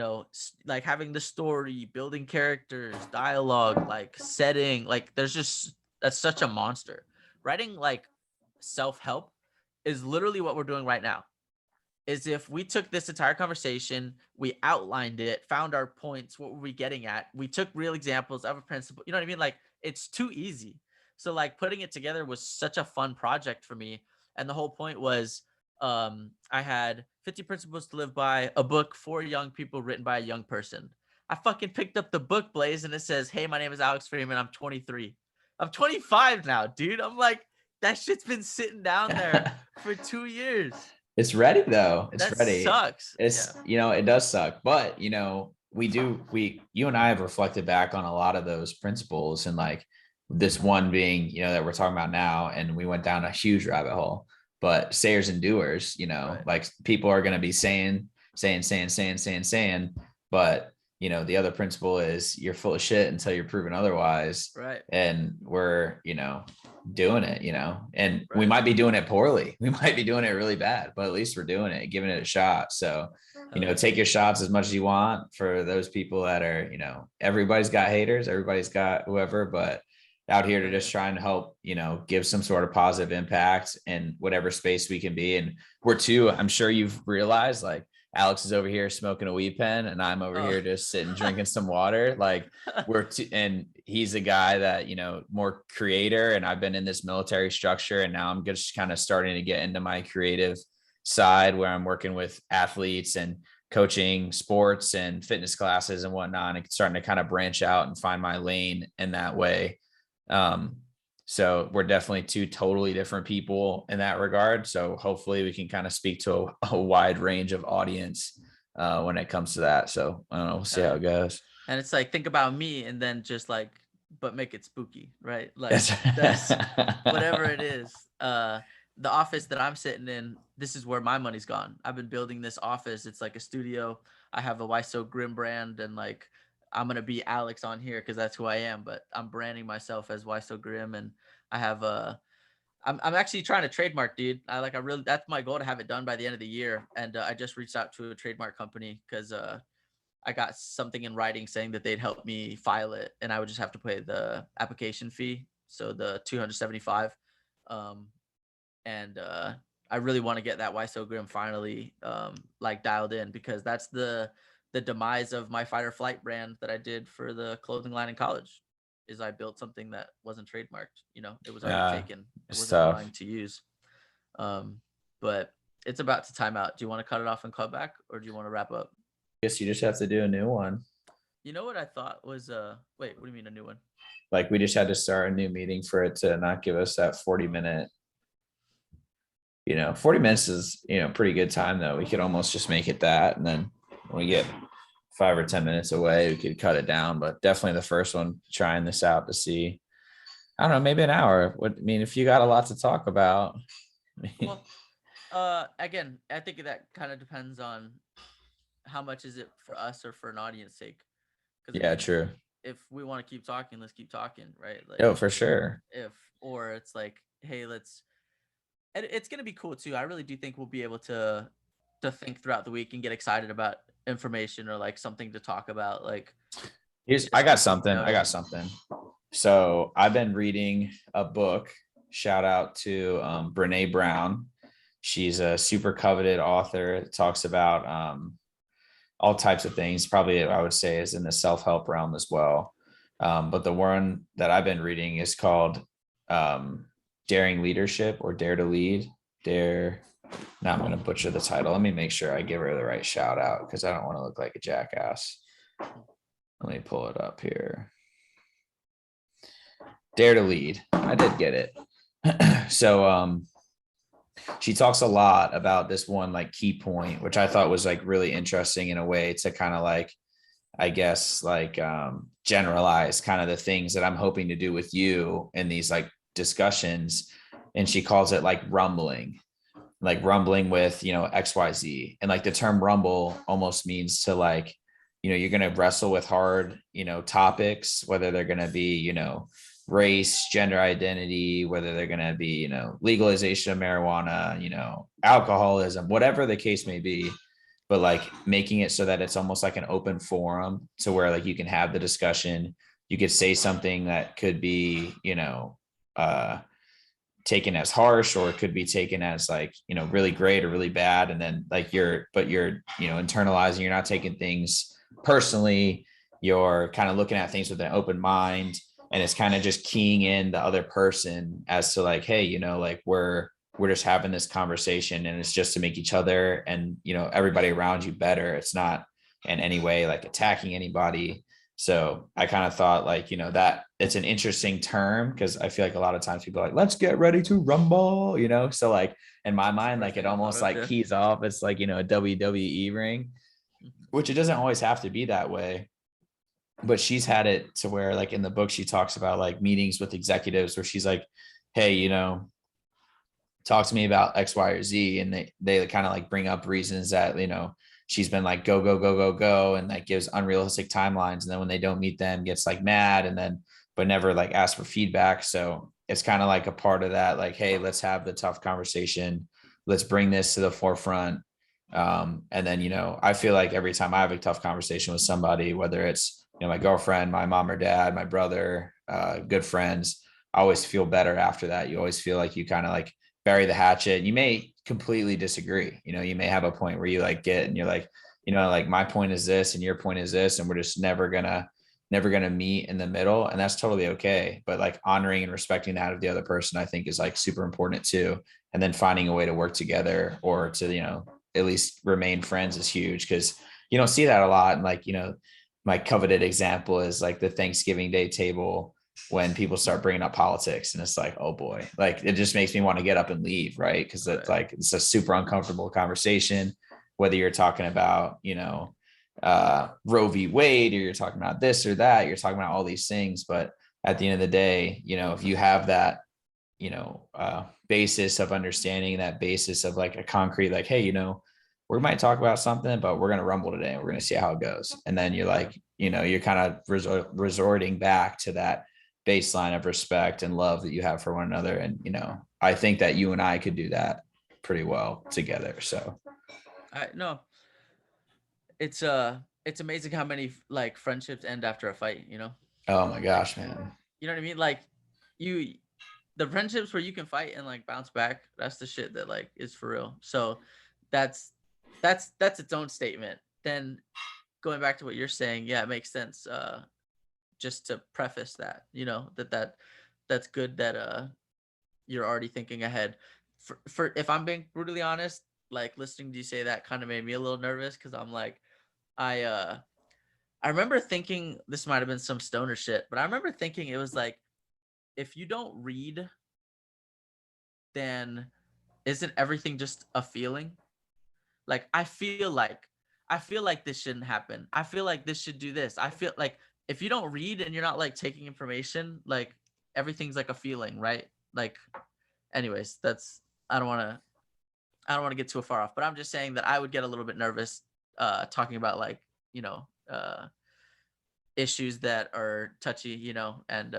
Speaker 2: like having the story, building characters, dialogue, like setting, like that's such a monster. Writing like self-help is literally what we're doing right now. Is if we took this entire conversation, we outlined it, found our points, what were we getting at? We took real examples of a principle. You know what I mean? Like it's too easy. So like putting it together was such a fun project for me. And the whole point was I had 50 principles to live by, a book for young people written by a young person. I fucking picked up the book, Blaze, and it says, "Hey, my name is Alex Freeman. I'm 23. I'm 25 now, dude." I'm like, that shit's been sitting down there for 2 years.
Speaker 1: It's ready though. It's
Speaker 2: That
Speaker 1: ready.
Speaker 2: sucks.
Speaker 1: It's,
Speaker 2: Yeah.
Speaker 1: you know, it does suck, but you and I have reflected back on a lot of those principles, and like this one being, that we're talking about now, and we went down a huge rabbit hole. But sayers and doers,
Speaker 2: Right.
Speaker 1: like people are going to be saying, but the other principle is you're full of shit until you're proven otherwise.
Speaker 2: Right.
Speaker 1: And we're, doing it, and we
Speaker 2: Right.
Speaker 1: might be doing it poorly. We might be doing it really bad, but at least we're doing it, giving it a shot. So,
Speaker 2: Hell yeah.
Speaker 1: take your shots as much as you want. For those people that are, everybody's got haters, everybody's got whoever, but out here to
Speaker 2: Hell
Speaker 1: just
Speaker 2: yeah.
Speaker 1: try and help, give some sort of positive impact in whatever space we can be. And I'm sure you've realized, like, Alex is over here smoking a weed pen, and I'm over
Speaker 2: Oh.
Speaker 1: here just sitting drinking some water. Like and he's a guy that, more creator, and I've been in this military structure, and now I'm just kind of starting to get into my creative side where I'm working with athletes and coaching sports and fitness classes and whatnot, and starting to kind of branch out and find my lane in that way. So we're definitely two totally different people in that regard. So hopefully we can kind of speak to a wide range of audience when it comes to that. So I don't know, we'll see how it goes.
Speaker 2: And it's like, think about me, and then just like, but make it spooky, right? Like
Speaker 1: That's
Speaker 2: that's whatever it is. The office that I'm sitting in, this is where my money's gone. I've been building this office. It's like a studio. I have a Why So Grim brand, and like I'm gonna be Alex on here because that's who I am. But I'm branding myself as Why So Grim, and I have a. I'm actually trying to trademark, dude. I really, that's my goal, to have it done by the end of the year. And I just reached out to a trademark company because I got something in writing saying that they'd help me file it, and I would just have to pay the application fee, so the 275. Um, and I really want to get that Why So Grim finally like dialed in, because that's the demise of my Fight or Flight brand that I did for the clothing line in college. Is I built something that wasn't trademarked. It was already taken. It
Speaker 1: it's
Speaker 2: wasn't
Speaker 1: tough.
Speaker 2: mine to use. Um, but it's about to time out. Do you want to cut it off and cut back, or do you want to wrap up?
Speaker 1: Guess you just have to do a new one.
Speaker 2: You know what I thought was wait, what do you mean a new one?
Speaker 1: Like we just had to start a new meeting for it to not give us that 40-minute. 40 minutes is, pretty good time though. We could almost just make it that. And then when we get 5 or 10 minutes away, we could cut it down. But definitely the first one, trying this out to see, I don't know, maybe an hour. If you got a lot to talk about.
Speaker 2: Well, again, I think that kind of depends on how much is it for us or for an audience sake. Because
Speaker 1: Yeah,
Speaker 2: again,
Speaker 1: true.
Speaker 2: if we want to keep talking, let's keep talking, right? Like
Speaker 1: Oh, for sure.
Speaker 2: or it's like, hey, let's. And it's gonna be cool too. I really do think we'll be able to think throughout the week and get excited about information or like something to talk about. Like,
Speaker 1: I got
Speaker 2: just,
Speaker 1: something.
Speaker 2: oh
Speaker 1: I
Speaker 2: yeah,
Speaker 1: got something. So I've been reading a book. Shout out to Brene Brown. She's a super coveted author. It talks about all types of things. Probably, I would say, is in the self-help realm as well. But the one that I've been reading is called Daring Leadership, or Dare to Lead. Dare. Now I'm going to butcher the title. Let me make sure I give her the right shout out, because I don't want to look like a jackass. Let me pull it up here. Dare to Lead. I did get it. So she talks a lot about this one like key point, which I thought was like really interesting in a way to kind of like, I guess, like generalize kind of the things that I'm hoping to do with you in these like discussions. And she calls it like rumbling with, XYZ. And like the term rumble almost means to like, you're going to wrestle with hard, topics, whether they're going to be, race, gender identity, whether they're going to be, legalization of marijuana, alcoholism, whatever the case may be. But like making it so that it's almost like an open forum to where like you can have the discussion. You could say something that could be, taken as harsh, or it could be taken as like, really great or really bad. And then like you're internalizing, you're not taking things personally. You're kind of looking at things with an open mind. and it's kind of just keying in the other person as to like, hey, like we're just having this conversation, and it's just to make each other and everybody around you better. It's not in any way like attacking anybody. So I kind of thought like, that it's an interesting term, because I feel like a lot of times people are like, let's get ready to rumble, so like in my
Speaker 2: That's the
Speaker 1: mind,
Speaker 2: first
Speaker 1: like it
Speaker 2: thing I thought
Speaker 1: almost
Speaker 2: of.
Speaker 1: like
Speaker 2: Yeah.
Speaker 1: keys off. It's like, a WWE ring,
Speaker 2: Mhm.
Speaker 1: which it doesn't always have to be that way. But she's had it to where like in the book, she talks about like meetings with executives where she's like, hey, talk to me about X, Y, or Z. And they kind of like bring up reasons that, she's been like, go, go, go, go, go. And like gives unrealistic timelines. And then when they don't meet them, gets like mad, and then, but never like ask for feedback. So it's kind of like a part of that, like, hey, let's have the tough conversation. Let's bring this to the forefront. And then, I feel like every time I have a tough conversation with somebody, whether it's, my girlfriend, my mom or dad, my brother, good friends, I always feel better after that. You always feel like you kind of like bury the hatchet. You may completely disagree. You may have a point where you like get and you're like, like my point is this and your point is this, and we're just never gonna meet in the middle, and that's totally okay. But like honoring and respecting that of the other person, I think is like super important too. And then finding a way to work together, or to at least remain friends, is huge, because you don't see that a lot. And like my coveted example is like the Thanksgiving Day table, when people start bringing up politics, and it's like, oh boy, like it just makes me want to get up and leave, right? Because it's
Speaker 2: Right.
Speaker 1: like it's a super uncomfortable conversation, whether you're talking about Roe v. Wade, or you're talking about this or that, you're talking about all these things. But at the end of the day, if you have that basis of understanding, that basis of like a concrete, like, hey, we might talk about something, but we're going to rumble today, and we're going to see how it goes. And then you're
Speaker 2: Yeah.
Speaker 1: like, you're kind of resorting back to that baseline of respect and love that you have for one another. And, I think that you and I could do that pretty well together. So,
Speaker 2: I no, it's amazing how many like friendships end after a fight,
Speaker 1: oh my
Speaker 2: Like,
Speaker 1: gosh, man.
Speaker 2: you know what I mean? Like you the friendships where you can fight and like bounce back, that's the shit that like is for real. So that's that's its own statement. Then going back to what you're saying, yeah, it makes sense. Just to preface that, that's good that you're already thinking ahead. For if I'm being brutally honest, like listening to you say that kind of made me a little nervous because I'm like, I uh I remember thinking this might have been some stoner shit, but I remember thinking it was like if you don't read, then isn't everything just a feeling? Like I feel like this shouldn't happen. I feel like this should do this. I feel like if you don't read and you're not like taking information, like everything's like a feeling, right? Like anyways, that's I don't want to I don't want to get too far off, but I'm just saying that I would get a little bit nervous talking about like, you know, uh issues that are touchy, and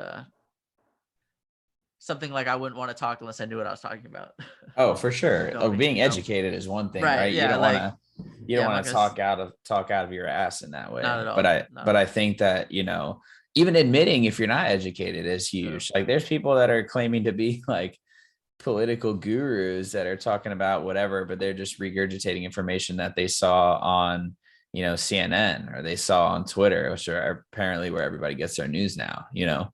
Speaker 2: something like I wouldn't want to talk unless I knew what I was talking about.
Speaker 1: Oh, for sure.
Speaker 2: Feel
Speaker 1: Oh,
Speaker 2: me?
Speaker 1: being educated is one thing,
Speaker 2: Right.
Speaker 1: right? You
Speaker 2: Yeah,
Speaker 1: don't want
Speaker 2: like
Speaker 1: to you don't
Speaker 2: yeah, I'm not
Speaker 1: want to
Speaker 2: gonna s-
Speaker 1: talk out of your ass in that
Speaker 2: not
Speaker 1: way.
Speaker 2: at
Speaker 1: But
Speaker 2: all.
Speaker 1: I
Speaker 2: Not
Speaker 1: but
Speaker 2: at
Speaker 1: I
Speaker 2: all.
Speaker 1: think that, even admitting if you're not educated is
Speaker 2: Yeah.
Speaker 1: huge. Like there's people that are claiming to be like political gurus that are talking about whatever, but they're just regurgitating information that they saw on, CNN, or they saw on Twitter, which are apparently where everybody gets their news now.
Speaker 2: Right.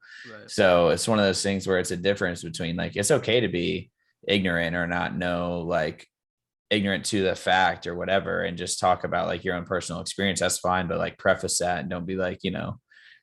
Speaker 1: So it's one of those things where it's a difference between like, it's okay to be ignorant or not know, like ignorant to the fact or whatever, and just talk about like your own personal experience. That's fine. But like preface that, and don't be like,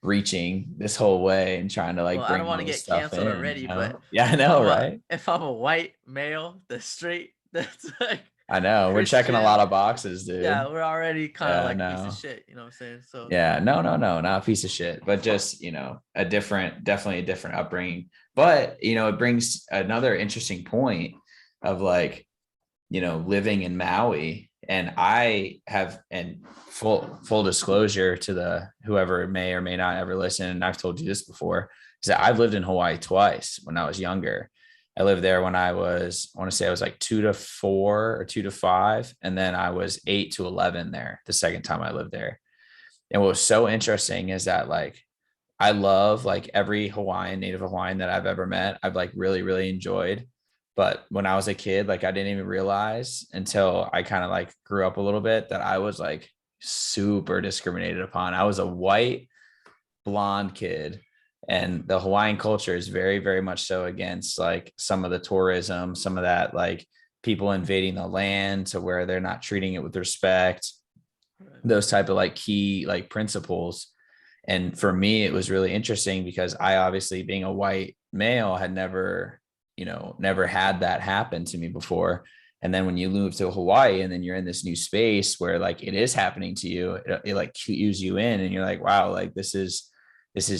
Speaker 1: reaching this whole way and trying to
Speaker 2: Well,
Speaker 1: like
Speaker 2: I don't
Speaker 1: bring
Speaker 2: want
Speaker 1: all
Speaker 2: to
Speaker 1: this
Speaker 2: get
Speaker 1: stuff
Speaker 2: canceled
Speaker 1: in,
Speaker 2: already, but
Speaker 1: Yeah, I know, right?
Speaker 2: if I'm a white male that's straight, that's like
Speaker 1: I know. We're checking a lot
Speaker 2: Christian,
Speaker 1: of boxes, dude.
Speaker 2: yeah, we're already kind of
Speaker 1: Yeah,
Speaker 2: like a piece of
Speaker 1: no.
Speaker 2: shit, you know what I'm saying? So
Speaker 1: Yeah, no, no, no, not a piece of shit, but just, definitely a different upbringing. But, it brings another interesting point of like, living in Maui. And I have, and full disclosure to the whoever may or may not ever listen, and I've told you this before, is that I've lived in Hawaii twice when I was younger. I lived there when I want to say I was like 2 to 4 or 2 to 5. And then I was 8 to 11 there the second time I lived there. And what was so interesting is that like I love like every Native Hawaiian that I've ever met. I've like really, really enjoyed. But when I was a kid, like I didn't even realize until I kind of like grew up a little bit that I was like super discriminated upon. I was a white blonde kid, And the Hawaiian culture is very, very much so against like some of the tourism, some of that, like people invading the land to where they're not treating it with respect,
Speaker 2: Right.
Speaker 1: those type of like key like principles. And for me, it was really interesting because I obviously, being a white male, had never, never had that happen to me before. And then when you move to Hawaii and then you're in this new space where like it is happening to you, it like cues you in and you're like, wow, like this is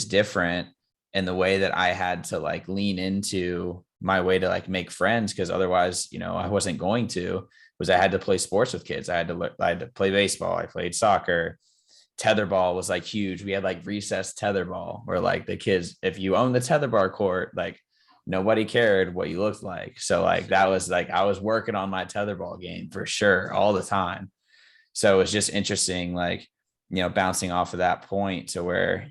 Speaker 1: different. And the way that I had to like lean into my way to like make friends, because otherwise, I wasn't going to, was I had to play sports with kids. I had to play baseball. I played soccer. Tetherball was like huge. We had like recess tetherball where like the kids, if you own the tetherball court, like nobody cared what you looked like. So like that was like I was working on my tetherball game for sure all the time. So it's just interesting, like, bouncing off of that point to where,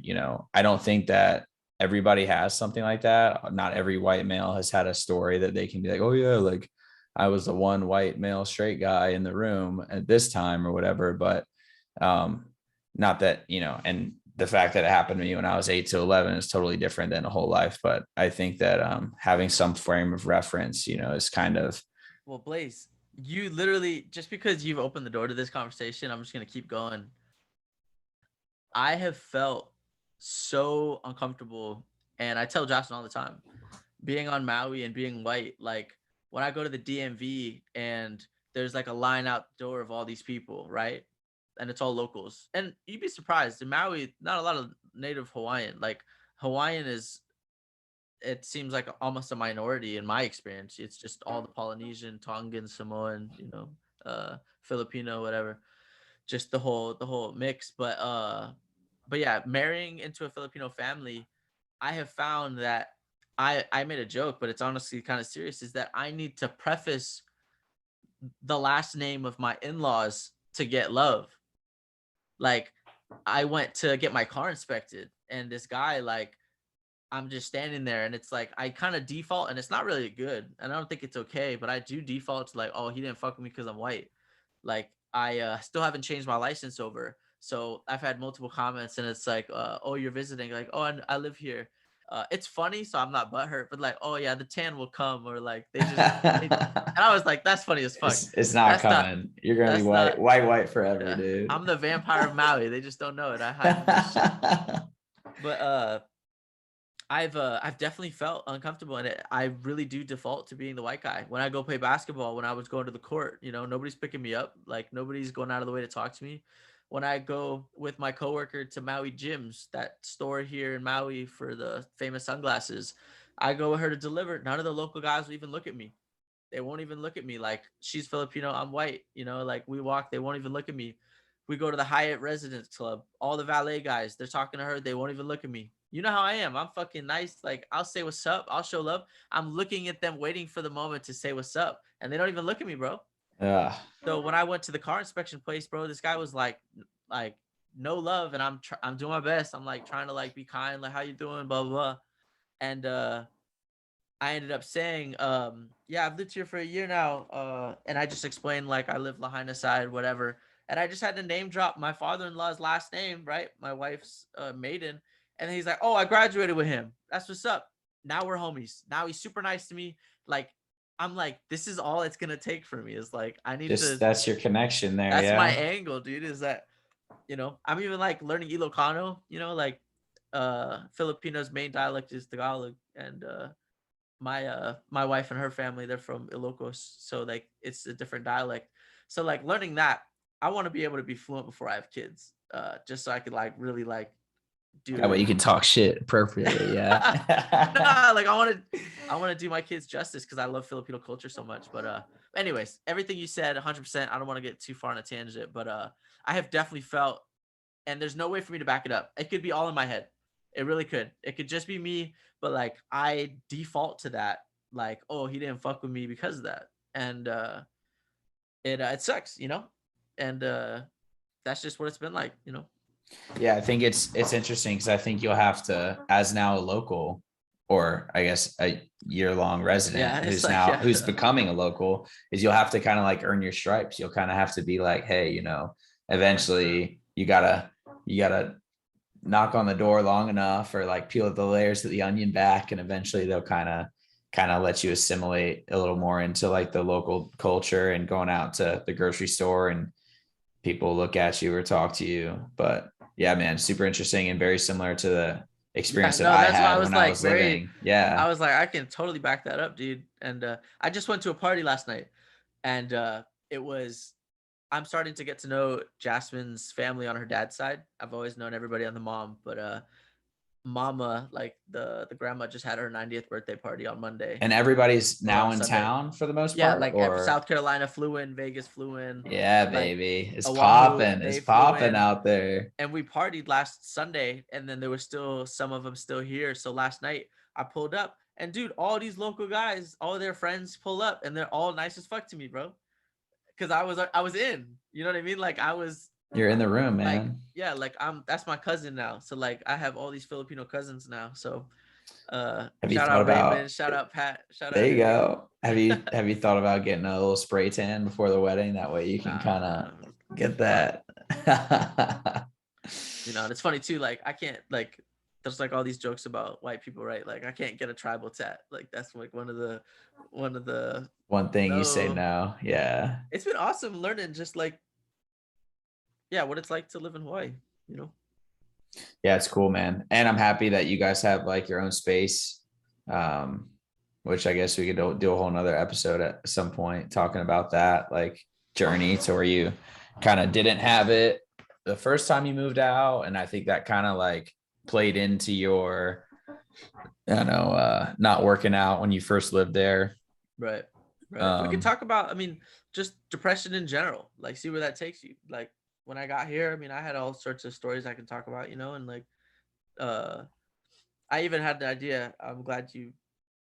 Speaker 1: I don't think that everybody has something like that. Not every white male has had a story that they can be like, oh yeah, like I was the one white male straight guy in the room at this time or whatever. But um, not that, and the fact that it happened to me when I was 8 to 11 is totally different than a whole life. But I think that having some frame of reference, is kind of.
Speaker 2: Well, Blaze, you literally, just because you've opened the door to this conversation, I'm just gonna keep going. I have felt so uncomfortable, and I tell Jocelyn all the time, being on Maui and being white. Like when I go to the DMV and there's like a line out the door of all these people, right? And it's all locals. And you'd be surprised in Maui, not a lot of native Hawaiian. Like Hawaiian is, it seems like almost a minority in my experience. It's just all the Polynesian, Tongan, Samoan, Filipino, whatever. Just the whole mix. But yeah, marrying into a Filipino family, I have found that I made a joke, but it's honestly kind of serious, is that I need to preface the last name of my in-laws to get love. Like I went to get my car inspected and this guy, like, I'm just standing there and it's like I kind of default, and it's not really good and I don't think it's okay, but I do default to like, oh, he didn't fuck with me because I'm white. Like I still haven't changed my license over. So I've had multiple comments and it's like, oh, you're visiting, like, oh, I live here. It's funny, so I'm not butthurt, but like, oh yeah, the tan will come, or like and I was like, that's funny as fuck.
Speaker 1: It's not
Speaker 2: That's not
Speaker 1: coming. You're gonna be
Speaker 2: that's
Speaker 1: white,
Speaker 2: not
Speaker 1: white, white forever,
Speaker 2: yeah.
Speaker 1: dude.
Speaker 2: I'm the vampire of Maui. They just don't know it. I hide in this shit. But I've definitely felt uncomfortable in it. I really do default to being the white guy. When I go play basketball, when I was going to the court, nobody's picking me up. Like nobody's going out of the way to talk to me. When I go with my coworker to Maui Gyms, that store here in Maui for the famous sunglasses, I go with her to deliver. None of the local guys will even look at me. They won't even look at me. Like she's Filipino, I'm white. Like we walk, they won't even look at me. We go to the Hyatt Residence Club. All the valet guys, they're talking to her. They won't even look at me. You know how I am. I'm fucking nice. Like I'll say what's up. I'll show love. I'm looking at them, waiting for the moment to say what's up, and they don't even look at me, bro.
Speaker 1: Ugh.
Speaker 2: So when I went to the car inspection place, bro, this guy was like no love, and I'm doing my best. I'm like trying to like be kind, like how you doing, blah blah blah, and I ended up saying, yeah, I've lived here for a year now. And I just explained like I live Lahaina side, whatever. And I just had to name drop my father-in-law's last name, right? My wife's maiden. And he's like, oh, I graduated with him. That's what's up. Now we're homies. Now he's super nice to me. Like, I'm like, this is all it's gonna take for me. Is like I need
Speaker 1: Just
Speaker 2: to.
Speaker 1: that's your connection there,
Speaker 2: That's my
Speaker 1: yeah.
Speaker 2: angle, dude. Is that I'm even like learning Ilocano. Like Filipinos' main dialect is Tagalog, and my wife and her family, they're from Ilocos, so like it's a different dialect. So like learning that, I want to be able to be fluent before I have kids, just so I could like really like do
Speaker 1: That way
Speaker 2: it.
Speaker 1: you can talk shit appropriately, yeah.
Speaker 2: No, like I want to do my kids justice because I love Filipino culture so much. But anyways, everything you said 100%. I don't want to get too far on a tangent, but I have definitely felt, and there's no way for me to back it up. It could be all in my head. It really could. It could just be me, but like I default to that. Like, oh, he didn't fuck with me because of that, and it sucks, and that's just what it's been like.
Speaker 1: Yeah, I think it's interesting because I think you'll have to, as now a local, or I guess a year-long resident
Speaker 2: Yeah, it's
Speaker 1: who's
Speaker 2: like
Speaker 1: now
Speaker 2: yeah,
Speaker 1: who's becoming a local, is you'll have to kind of like earn your stripes. You'll kind of have to be like, hey,
Speaker 2: for sure.
Speaker 1: eventually you gotta knock on the door long enough or like peel the layers of the onion back, and eventually they'll kind of let you assimilate a little more into like the local culture and going out to the grocery store and people look at you or talk to you. But yeah, man, super interesting and very similar to the
Speaker 2: Yeah,
Speaker 1: experience that
Speaker 2: no,
Speaker 1: I
Speaker 2: that's why I
Speaker 1: had
Speaker 2: was
Speaker 1: when I
Speaker 2: like
Speaker 1: was living. Yeah.
Speaker 2: I was like, I can totally back that up, dude. And I just went to a party last night, and it was. I'm starting to get to know Jasmine's family on her dad's side. I've always known everybody on the mom, but mama, like the grandma, just had her 90th birthday party on Monday
Speaker 1: And everybody's
Speaker 2: or on
Speaker 1: now in
Speaker 2: Sunday.
Speaker 1: town for the most
Speaker 2: Yeah,
Speaker 1: part,
Speaker 2: like
Speaker 1: or
Speaker 2: South Carolina flew in, Vegas flew in,
Speaker 1: yeah,
Speaker 2: like
Speaker 1: baby, it's
Speaker 2: Oahu,
Speaker 1: popping. It's
Speaker 2: they flew
Speaker 1: popping
Speaker 2: in,
Speaker 1: out there.
Speaker 2: and we partied last Sunday, and then there was still some of them still here. So last night I pulled up, and dude, all these local guys, all their friends pull up, and they're all nice as fuck to me, bro. Because I was in, you know what I mean? Like I was
Speaker 1: You're in the room,
Speaker 2: like,
Speaker 1: man.
Speaker 2: yeah, like that's my cousin now. So like I have all these Filipino cousins now. So
Speaker 1: Have you
Speaker 2: shout
Speaker 1: thought
Speaker 2: out Raymond,
Speaker 1: about
Speaker 2: shout out Pat, shout
Speaker 1: there
Speaker 2: out
Speaker 1: you
Speaker 2: Henry.
Speaker 1: go. Have you thought about getting a little spray tan before the wedding? That way you can
Speaker 2: Nah,
Speaker 1: kind
Speaker 2: nah,
Speaker 1: of get
Speaker 2: fine.
Speaker 1: that.
Speaker 2: You know, and it's funny too. Like I can't like there's like all these jokes about white people, right? Like I can't get a tribal tat. Like that's like one of the
Speaker 1: One thing you say
Speaker 2: no.
Speaker 1: no. Yeah.
Speaker 2: It's been awesome learning just like yeah, what it's like to live in Hawaii, you know?
Speaker 1: Yeah, it's cool, man. And I'm happy that you guys have like your own space. Um, which I guess we could do a whole nother episode at some point talking about that, like journey to where you kind of didn't have it the first time you moved out. And I think that kind of like played into your, not working out when you first lived there.
Speaker 2: Right. Right. We could
Speaker 1: Um,
Speaker 2: talk about, I mean, just depression in general. Like see where that takes you. Like when I got here, I mean, I had all sorts of stories I can talk about, you know, and like uh I even had the idea, I'm glad you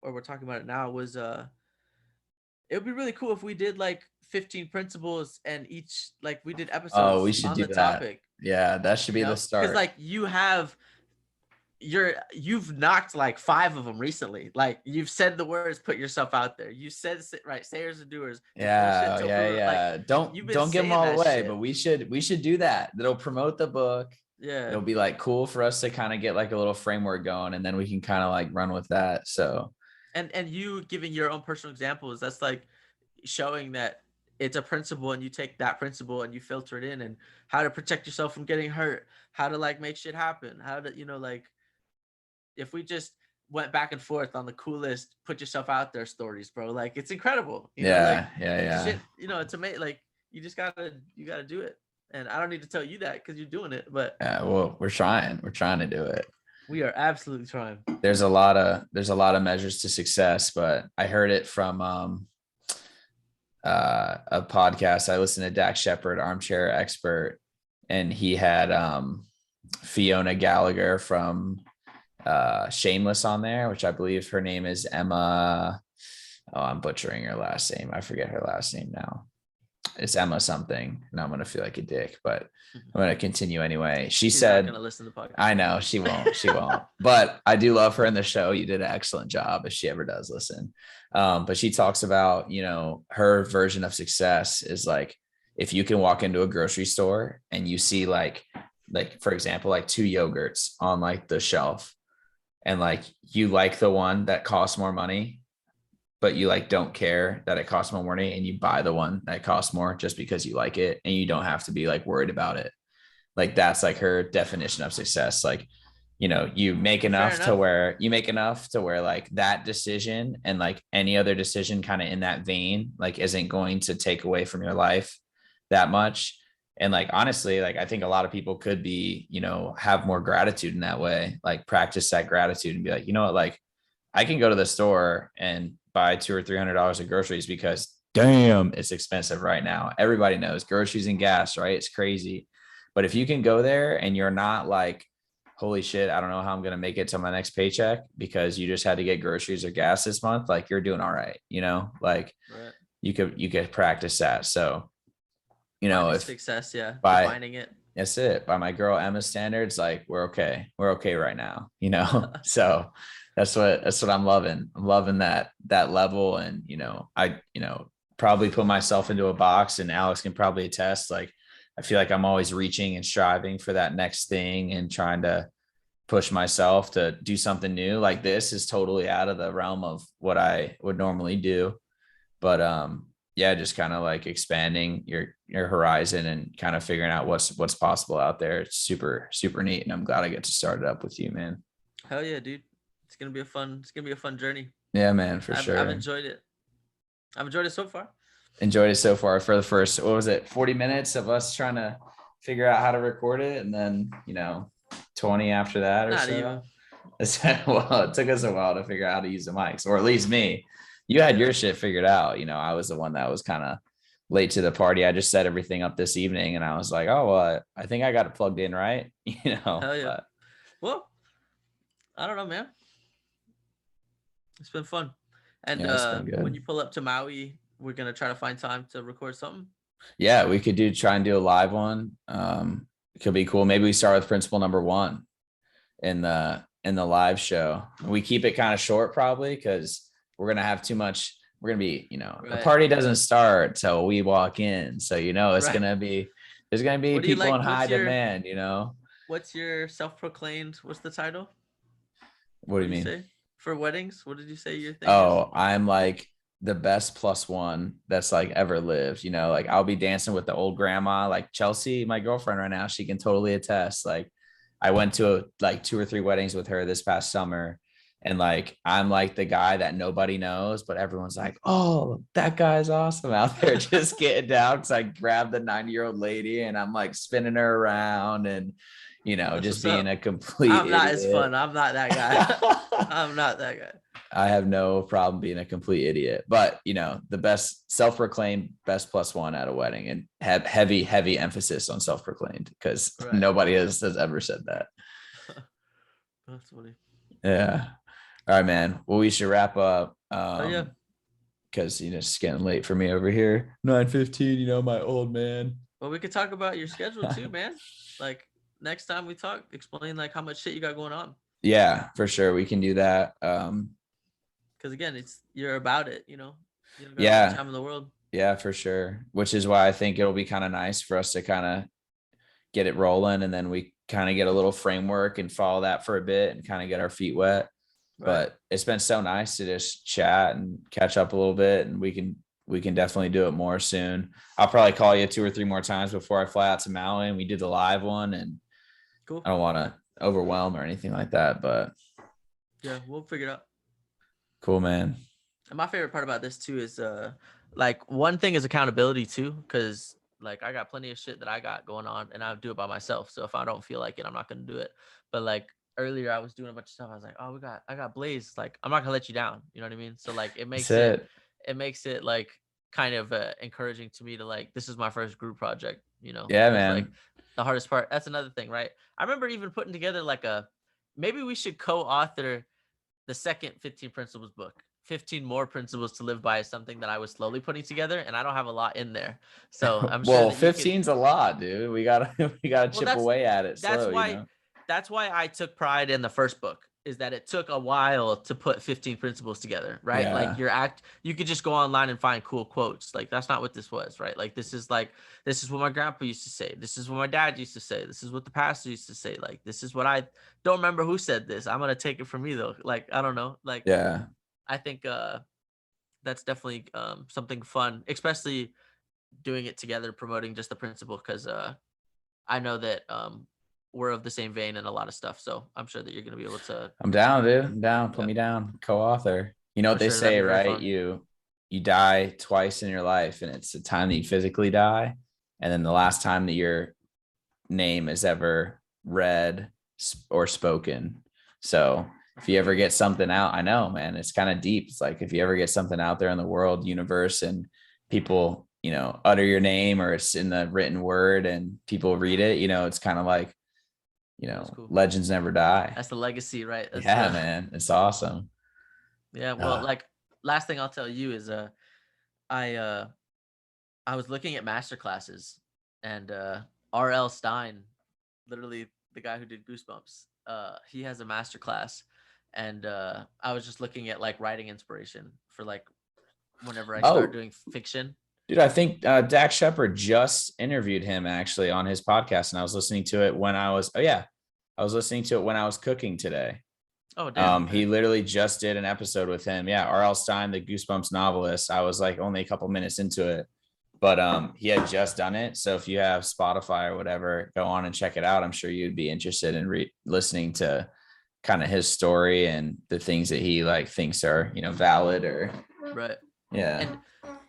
Speaker 2: or we're talking about it now, was it would be really cool if we did like 15 principles and each like we did
Speaker 1: oh, we
Speaker 2: episodes
Speaker 1: should
Speaker 2: on
Speaker 1: do
Speaker 2: the
Speaker 1: that.
Speaker 2: topic,
Speaker 1: Yeah, that should
Speaker 2: you
Speaker 1: be the
Speaker 2: know? Because
Speaker 1: start.
Speaker 2: like you've knocked like 5 of them recently. Like you've said the words, put yourself out there. You said right, sayers and doers. You finish it
Speaker 1: Yeah,
Speaker 2: till
Speaker 1: yeah,
Speaker 2: proven. Like
Speaker 1: yeah.
Speaker 2: you've been
Speaker 1: Don't give them
Speaker 2: saying
Speaker 1: all
Speaker 2: that
Speaker 1: away, but
Speaker 2: shit.
Speaker 1: we should do that. That'll promote the book.
Speaker 2: Yeah.
Speaker 1: It'll be like cool for us to kind of get like a little framework going, and then we can kind of like run with that. So
Speaker 2: And you giving your own personal examples, that's like showing that it's a principle and you take that principle and you filter it in, and how to protect yourself from getting hurt, how to like make shit happen, how to, you know, like if we just went back and forth on the coolest put yourself out there stories, bro, like it's incredible, you know, like
Speaker 1: yeah, yeah, yeah.
Speaker 2: shit, you know, it's amazing. Like you gotta do it. And I don't need to tell you that because you're doing it, but
Speaker 1: Yeah, well, we're trying to do it.
Speaker 2: we are absolutely trying.
Speaker 1: There's a lot of measures to success, but I heard it from a podcast. I listened to Dak Shepard, Armchair Expert, and he had Fiona Gallagher from Shameless on there, which I believe her name is Emma. Oh, I'm butchering her last name. I forget her last name now. It's Emma something. And I'm gonna feel like a dick, but I'm gonna continue anyway. She
Speaker 2: She's not
Speaker 1: said,
Speaker 2: gonna listen to the podcast.
Speaker 1: I know she won't. She won't. But I do love her in the show. You did an excellent job if she ever does listen. But she talks about, her version of success is like if you can walk into a grocery store and you see like for example, like two yogurts on like the shelf, and like you like the one that costs more money, but you like don't care that it costs more money, and you buy the one that costs more just because you like it, and you don't have to be like worried about it. Like that's like her definition of success. Like, you make
Speaker 2: Fair
Speaker 1: enough to
Speaker 2: enough.
Speaker 1: where like that decision and like any other decision kind of in that vein, like isn't going to take away from your life that much. And like, honestly, like I think a lot of people could be, have more gratitude in that way, like practice that gratitude and be like, you know what, like I can go to the store and buy $200 or $300 of groceries because damn, it's expensive right now. Everybody knows groceries and gas, right? It's crazy. But if you can go there and you're not like, holy shit, I don't know how I'm going to make it to my next paycheck because you just had to get groceries or gas this month, like you're doing all right, like
Speaker 2: Right.
Speaker 1: you could practice that. So,
Speaker 2: Finding
Speaker 1: if
Speaker 2: success, yeah.
Speaker 1: by
Speaker 2: Defining it.
Speaker 1: that's it, by my girl Emma's standards, like we're okay right now, so that's what I'm loving. I'm loving that level. And I probably put myself into a box, and Alex can probably attest, like I feel like I'm always reaching and striving for that next thing and trying to push myself to do something new. Like this is totally out of the realm of what I would normally do. But yeah, just kind of like expanding your horizon and kind of figuring out what's possible out there. It's super, super neat. And I'm glad I get to start it up with you, man.
Speaker 2: Hell yeah, dude. It's gonna be a fun journey.
Speaker 1: Yeah, man, for
Speaker 2: I've
Speaker 1: sure.
Speaker 2: enjoyed it. I've enjoyed it so far.
Speaker 1: Enjoyed it so far for the first, what was it, 40 minutes of us trying to figure out how to record it. And then, 20 after that or
Speaker 2: Not
Speaker 1: so.
Speaker 2: even.
Speaker 1: Well, it took us a while to figure out how to use the mics, or at least me. You had
Speaker 2: Yeah.
Speaker 1: your shit figured out. I was the one that was kind of late to the party. I just set everything up this evening and I was like, oh, well, I think I got it plugged in, right?
Speaker 2: Hell yeah.
Speaker 1: But
Speaker 2: Well, I don't know, man. It's been fun. And
Speaker 1: yeah, it's been
Speaker 2: when
Speaker 1: good.
Speaker 2: you pull up to Maui, we're gonna try to find time to record something.
Speaker 1: Yeah, we could try and do a live one. It could be cool. Maybe we start with principle number one in the live show. We keep it kind of short probably because we're gonna have too much. We're gonna be, the
Speaker 2: Right.
Speaker 1: party doesn't start till we walk in. So it's
Speaker 2: Right.
Speaker 1: gonna be there's gonna be
Speaker 2: What do you
Speaker 1: people
Speaker 2: like?
Speaker 1: in high demand.
Speaker 2: What's your self-proclaimed? What's the title?
Speaker 1: What
Speaker 2: What
Speaker 1: do
Speaker 2: do
Speaker 1: you
Speaker 2: you
Speaker 1: mean?
Speaker 2: say for weddings? What did you say your thing is?
Speaker 1: Oh, I'm like the best plus one that's like ever lived. Like I'll be dancing with the old grandma, like Chelsea, my girlfriend right now. She can totally attest. Like I went to like 2 or 3 weddings with her this past summer. And like I'm like the guy that nobody knows, but everyone's like, oh, that guy's awesome out there just getting down. Cause I grabbed the 90-year-old lady and I'm like spinning her around and
Speaker 2: That's
Speaker 1: just
Speaker 2: what's
Speaker 1: being
Speaker 2: up.
Speaker 1: a complete
Speaker 2: I'm not as
Speaker 1: idiot.
Speaker 2: fun. I'm not that guy. I'm not that guy.
Speaker 1: I have no problem being a complete idiot, but the best self-proclaimed best plus one at a wedding, and have heavy, heavy emphasis on self-proclaimed because
Speaker 2: Right.
Speaker 1: nobody has ever said that.
Speaker 2: That's funny.
Speaker 1: Yeah. All right, man. Well, we should wrap up.
Speaker 2: Oh yeah.
Speaker 1: Because it's getting late for me over here. 9:15, my old man.
Speaker 2: Well, we could talk about your schedule too, man. Like next time we talk, explain like how much shit you got going on.
Speaker 1: Yeah, for sure. We can do that.
Speaker 2: Because again, you're about it. You don't got all the
Speaker 1: Yeah,
Speaker 2: time in the world.
Speaker 1: yeah, for sure. Which is why I think it'll be kind of nice for us to kind of get it rolling and then we kind of get a little framework and follow that for a bit and kind of get our feet wet.
Speaker 2: Right.
Speaker 1: But it's been so nice to just chat and catch up a little bit, and we can definitely do it more soon. I'll probably call you 2 or 3 more times before I fly out to Maui and we do the live one. And
Speaker 2: Cool.
Speaker 1: I don't want to overwhelm or anything like that, but
Speaker 2: Yeah, we'll figure it out.
Speaker 1: cool, man.
Speaker 2: And my favorite part about this too is like one thing is accountability too, because like I got plenty of shit that I got going on and I do it by myself. So if I don't feel like it, I'm not gonna do it. But like earlier I was doing a bunch of stuff. I was like, oh, I got Blaise. Like I'm not gonna let you down. You know what I mean? So like
Speaker 1: That's it.
Speaker 2: it makes it like kind of encouraging to me to like this is my first group project,
Speaker 1: Yeah,
Speaker 2: because like
Speaker 1: man.
Speaker 2: the hardest part, that's another thing, right? I remember even putting together like maybe we should co-author the second 15 principles book. 15 more principles to live by is something that I was slowly putting together, and I don't have a lot in there. So I'm sure
Speaker 1: Well,
Speaker 2: that you could.
Speaker 1: 15's a lot, dude. We gotta we gotta
Speaker 2: Well,
Speaker 1: chip away at it
Speaker 2: that's
Speaker 1: slow.
Speaker 2: why that's why I took pride in the first book, is that it took a while to put 15 principles together, right? Like
Speaker 1: Yeah.
Speaker 2: you could just go online and find cool quotes. Like that's not what this was, right? Like this is what my grandpa used to say. This is what my dad used to say. This is what the pastor used to say. Like this is what I don't remember who said this. I'm gonna take it from me though. Like I don't know. Like
Speaker 1: Yeah.
Speaker 2: I think that's definitely something fun, especially doing it together, promoting just the principle, because I know that we're of the same vein in a lot of stuff. So I'm sure that you're going to be able to,
Speaker 1: I'm down, dude. I'm down. Put
Speaker 2: yeah,
Speaker 1: me down. Co-author. You know what
Speaker 2: for
Speaker 1: they
Speaker 2: sure. That'd
Speaker 1: say,
Speaker 2: be very
Speaker 1: right?
Speaker 2: fun.
Speaker 1: You die twice in your life, and it's the time that you physically die, and then the last time that your name is ever read or spoken. So if you ever get something out, I know, man, it's kind of deep. It's like if you ever get something out there in the world universe and people, utter your name or it's in the written word and people read it, it's kind of like,
Speaker 2: That's cool.
Speaker 1: legends never die.
Speaker 2: That's the legacy, right? That's
Speaker 1: Yeah,
Speaker 2: the,
Speaker 1: man. It's awesome.
Speaker 2: yeah. Well,
Speaker 1: Uh,
Speaker 2: like last thing I'll tell you is, I, I was looking at master classes, and R.L. Stein, literally the guy who did Goosebumps, he has a master class, and I was just looking at like writing inspiration for like whenever I start
Speaker 1: oh,
Speaker 2: doing fiction.
Speaker 1: Dude, I think Dak Shepard just interviewed him actually on his podcast, and I was listening to it when I was listening to it when I was cooking today.
Speaker 2: Oh, damn. Okay.
Speaker 1: He literally just did an episode with him. Yeah, R.L. Stein, the Goosebumps novelist. I was like only a couple minutes into it, but he had just done it. So if you have Spotify or whatever, go on and check it out. I'm sure you'd be interested in listening to kind of his story and the things that he like thinks are, valid or
Speaker 2: Right.
Speaker 1: yeah.
Speaker 2: And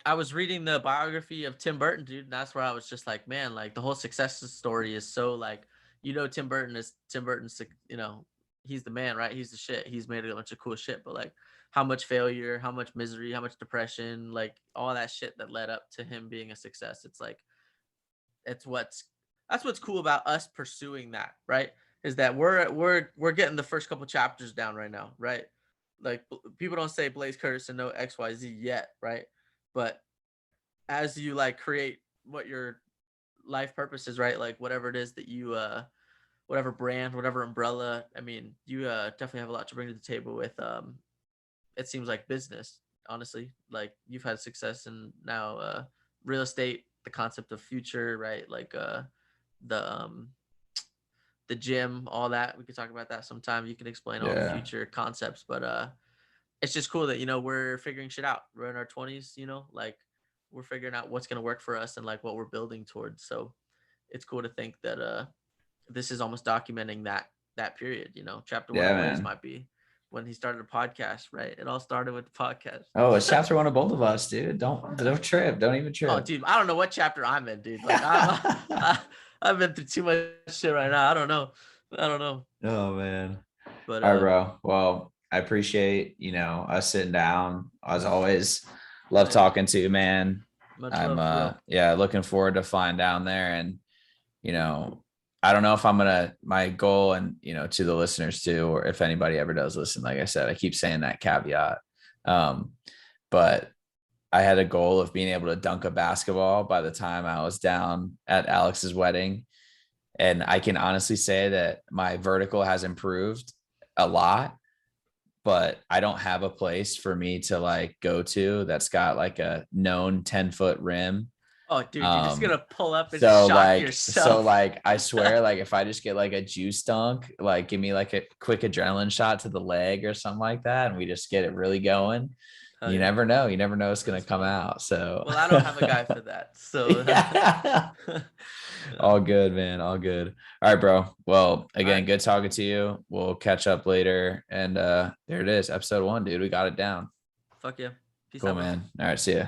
Speaker 2: I was reading the biography of Tim Burton, dude, and that's where I was just like, man, like the whole success story is so like, Tim Burton's, he's the man, right? He's the shit. He's made a bunch of cool shit, but like how much failure, how much misery, how much depression, like all that shit that led up to him being a success. It's like it's what's that's what's cool about us pursuing that, right? Is that we're getting the first couple chapters down right now, right? Like people don't say Blaise Curtis and no XYZ yet, right? But as you like create what your life purpose is, right? Like whatever it is that you whatever brand, whatever umbrella, I mean, you definitely have a lot to bring to the table with it seems like business, honestly. Like you've had success in now real estate, the concept of future, right? Like the the gym, all that. We could talk about that sometime. You can explain all the
Speaker 1: Yeah.
Speaker 2: future concepts, but it's just cool that we're figuring shit out. We're in our 20s, like we're figuring out what's gonna work for us and like what we're building towards. So it's cool to think that this is almost documenting that period. Chapter one
Speaker 1: Yeah,
Speaker 2: of Blaze
Speaker 1: man.
Speaker 2: might be when he started a podcast, right? It all started with the podcast.
Speaker 1: Oh, it's chapter one of both of us, dude. Don't trip. Don't even
Speaker 2: Oh,
Speaker 1: trip.
Speaker 2: dude, I don't know what chapter I'm in, dude. Like I've been through too much shit right now. I don't know.
Speaker 1: Oh man.
Speaker 2: But
Speaker 1: All right, bro. Well, I appreciate, us sitting down. As always, love
Speaker 2: yeah,
Speaker 1: talking to you, man.
Speaker 2: much
Speaker 1: I'm
Speaker 2: love for real.
Speaker 1: looking forward to flying down there. And, you know, I don't know if I'm gonna my goal and to the listeners too, or if anybody ever does listen, like I said, I keep saying that caveat. But I had a goal of being able to dunk a basketball by the time I was down at Alex's wedding. And I can honestly say that my vertical has improved a lot, but I don't have a place for me to like go to that's got like a known 10-foot rim.
Speaker 2: Oh, dude, you're just
Speaker 1: Um,
Speaker 2: gonna pull up and
Speaker 1: so
Speaker 2: shock
Speaker 1: like, so
Speaker 2: yourself.
Speaker 1: like, I swear, like if I just get like a juice dunk, like give me like a quick adrenaline shot to the leg or something like that, and we just get it really going.
Speaker 2: Hell
Speaker 1: You
Speaker 2: yeah,
Speaker 1: never know. You never know it's gonna
Speaker 2: that's
Speaker 1: come
Speaker 2: fun.
Speaker 1: out. So
Speaker 2: Well, I don't have a guy for that, so
Speaker 1: yeah.
Speaker 2: yeah.
Speaker 1: All good, man. All good. All right, bro. Well,
Speaker 2: All right,
Speaker 1: again, good talking to you. We'll catch up later. And there it is, episode 1, dude. We got it down.
Speaker 2: fuck yeah, peace
Speaker 1: Cool,
Speaker 2: out, bro.
Speaker 1: man. All right, see ya.